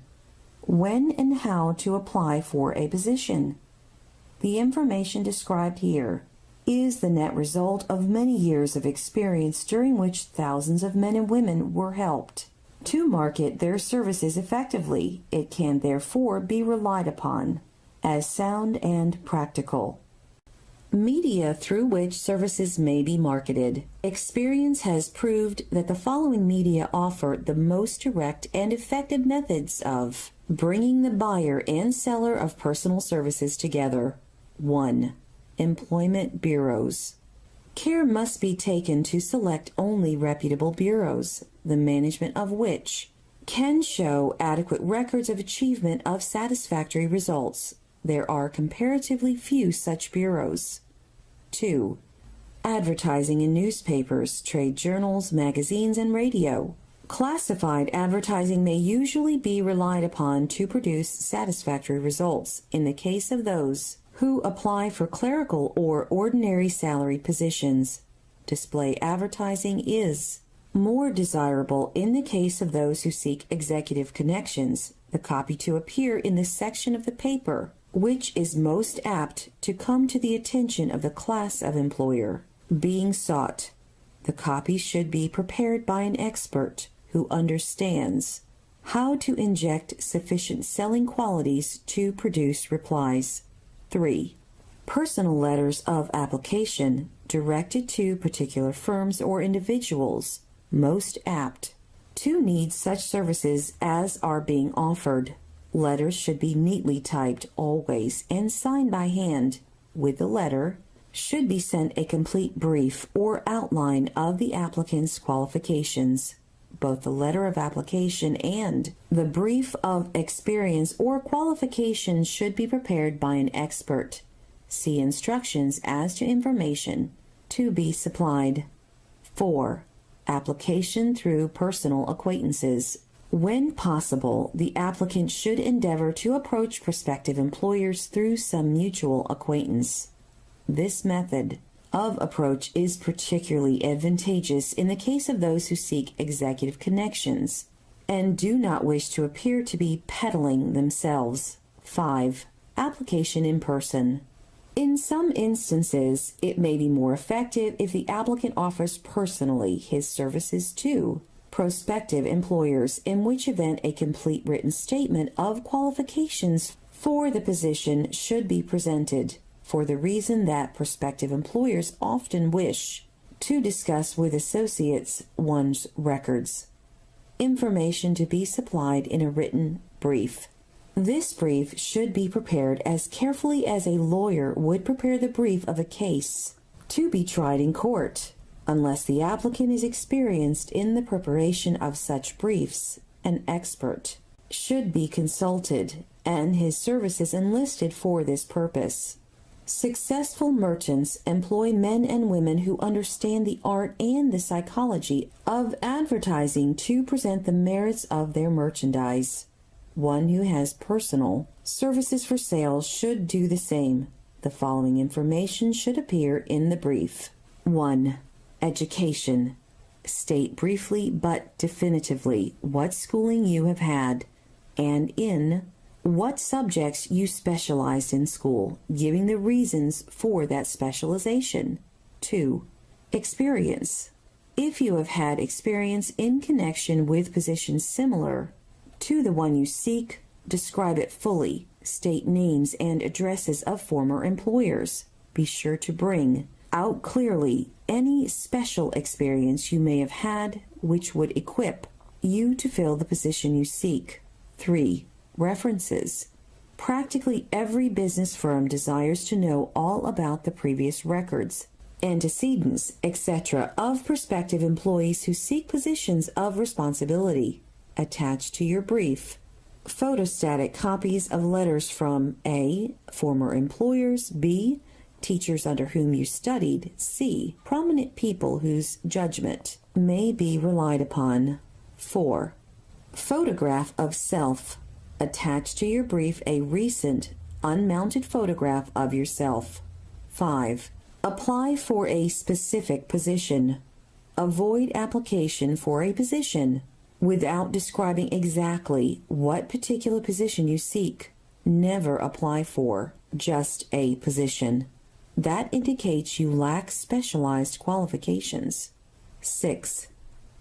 When and how to apply for a position. The information described here is the net result of many years of experience during which thousands of men and women were helped to market their services effectively. It can therefore be relied upon as sound and practical. Media through which services may be marketed. Experience has proved that the following media offer the most direct and effective methods of bringing the buyer and seller of personal services together. 1. Employment bureaus. Care must be taken to select only reputable bureaus, the management of which can show adequate records of achievement of satisfactory results. There are comparatively few such bureaus. 2. Advertising in newspapers, trade journals, magazines, and radio. Classified advertising may usually be relied upon to produce satisfactory results in the case of those who apply for clerical or ordinary salaried positions. Display advertising is more desirable in the case of those who seek executive connections, the copy to appear in the section of the paper which is most apt to come to the attention of the class of employer being sought. The copy should be prepared by an expert who understands how to inject sufficient selling qualities to produce replies. 3. Personal letters of application directed to particular firms or individuals, most apt to need such services as are being offered. Letters should be neatly typed always and signed by hand. With the letter should be sent a complete brief or outline of the applicant's qualifications. Both the letter of application and the brief of experience or qualifications should be prepared by an expert. See instructions as to information to be supplied. 4. Application through personal acquaintances. When possible, the applicant should endeavor to approach prospective employers through some mutual acquaintance. This method of approach is particularly advantageous in the case of those who seek executive connections and do not wish to appear to be peddling themselves. 5. Application in person. In some instances, it may be more effective if the applicant offers personally his services to prospective employers, in which event a complete written statement of qualifications for the position should be presented, for the reason that prospective employers often wish to discuss with associates one's records. Information to be supplied in a written brief. This brief should be prepared as carefully as a lawyer would prepare the brief of a case to be tried in court. Unless the applicant is experienced in the preparation of such briefs, an expert should be consulted and his services enlisted for this purpose. Successful merchants employ men and women who understand the art and the psychology of advertising to present the merits of their merchandise. One who has personal services for sale should do the same. The following information should appear in the brief. 1. Education. State briefly but definitively what schooling you have had. and in what subjects you specialized in school, giving the reasons for that specialization. 2. Experience. If you have had experience in connection with positions similar to the one you seek, describe it fully. State names and addresses of former employers. Be sure to bring out clearly any special experience you may have had which would equip you to fill the position you seek. 3. References. Practically every business firm desires to know all about the previous records, antecedents, etc. of prospective employees who seek positions of responsibility. Attached to your brief, photostatic copies of letters from A. former employers, B. teachers under whom you studied, C. prominent people whose judgment may be relied upon. 4. Photograph of self. Attach to your brief a recent, unmounted photograph of yourself. 5. Apply for a specific position. Avoid application for a position without describing exactly what particular position you seek. Never apply for just a position. That indicates you lack specialized qualifications. 6.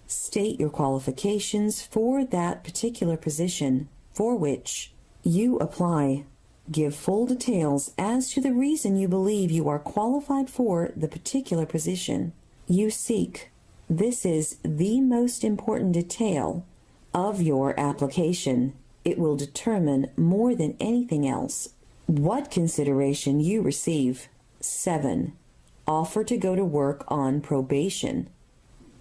State your qualifications for that particular position for which you apply. Give full details as to the reason you believe you are qualified for the particular position you seek. This is the most important detail of your application. It will determine more than anything else what consideration you receive. 7. Offer to go to work on probation.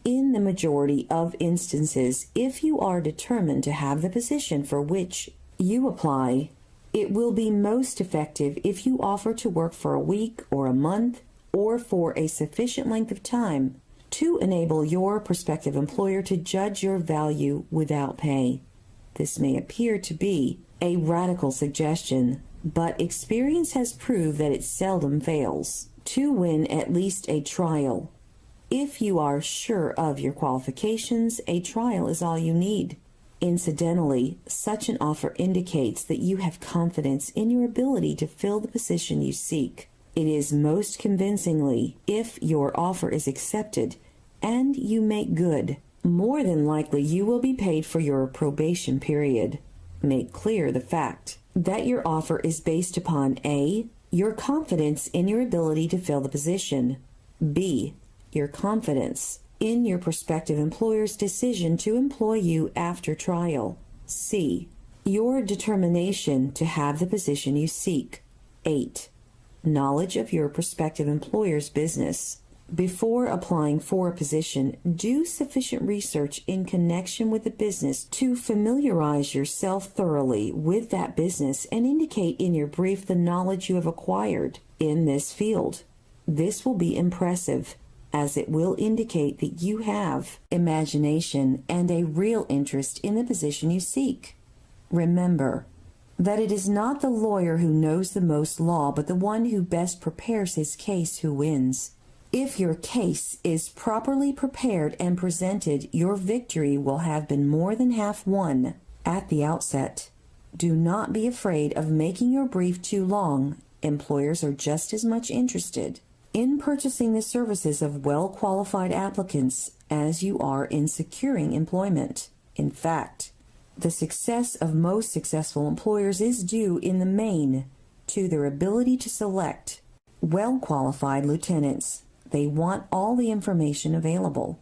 In the majority of instances, if you are determined to have the position for which you apply, it will be most effective if you offer to work for a week or a month or for a sufficient length of time to enable your prospective employer to judge your value without pay. This may appear to be a radical suggestion, but experience has proved that it seldom fails to win at least a trial. If you are sure of your qualifications, a trial is all you need. Incidentally, such an offer indicates that you have confidence in your ability to fill the position you seek. It is most convincingly if your offer is accepted and you make good. More than likely, you will be paid for your probation period. Make clear the fact that your offer is based upon A. your confidence in your ability to fill the position, B. your confidence in your prospective employer's decision to employ you after trial, C. your determination to have the position you seek. 8. Knowledge of your prospective employer's business. Before applying for a position, do sufficient research in connection with the business to familiarize yourself thoroughly with that business and indicate in your brief the knowledge you have acquired in this field. This will be impressive, as it will indicate that you have imagination and a real interest in the position you seek. Remember that it is not the lawyer who knows the most law, but the one who best prepares his case who wins. If your case is properly prepared and presented, your victory will have been more than half won at the outset. Do not be afraid of making your brief too long. Employers are just as much interested in purchasing the services of well-qualified applicants as you are in securing employment. In fact, the success of most successful employers is due in the main to their ability to select well-qualified lieutenants. They want all the information available.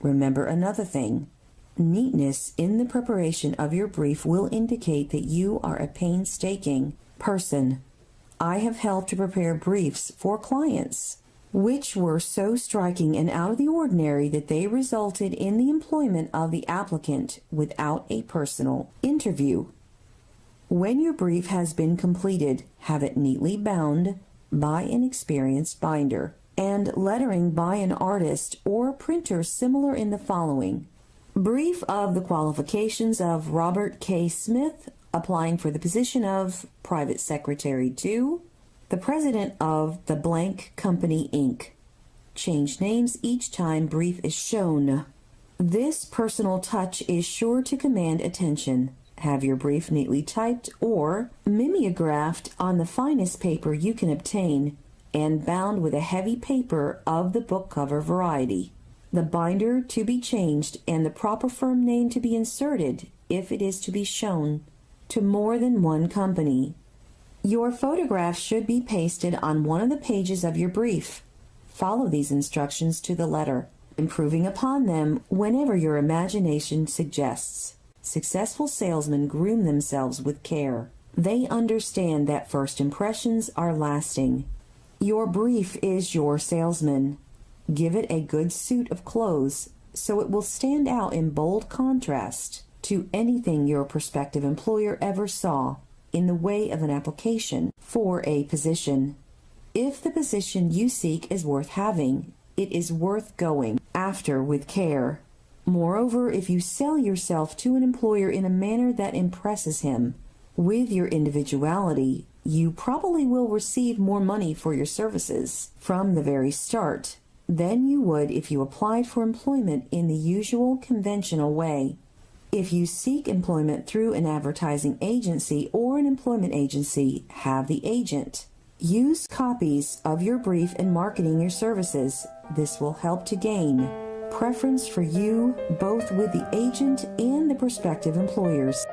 Remember another thing. Neatness in the preparation of your brief will indicate that you are a painstaking person. I have helped to prepare briefs for clients which were so striking and out of the ordinary that they resulted in the employment of the applicant without a personal interview. When your brief has been completed, have it neatly bound by an experienced binder and lettering by an artist or printer similar in the following: brief of the qualifications of Robert K. Smith, applying for the position of private secretary to the president of the blank company, Inc. Change names each time brief is shown. This personal touch is sure to command attention. Have your brief neatly typed or mimeographed on the finest paper you can obtain and bound with a heavy paper of the book cover variety. The binder to be changed and the proper firm name to be inserted if it is to be shown to more than one company. Your photograph should be pasted on one of the pages of your brief. Follow these instructions to the letter, improving upon them whenever your imagination suggests. Successful salesmen groom themselves with care. They understand that first impressions are lasting. Your brief is your salesman. Give it a good suit of clothes so it will stand out in bold contrast to anything your prospective employer ever saw in the way of an application for a position. If the position you seek is worth having, it is worth going after with care. Moreover, if you sell yourself to an employer in a manner that impresses him with your individuality, you probably will receive more money for your services from the very start than you would if you applied for employment in the usual conventional way. If you seek employment through an advertising agency or an employment agency, have the agent use copies of your brief in marketing your services. This will help to gain preference for you both with the agent and the prospective employers.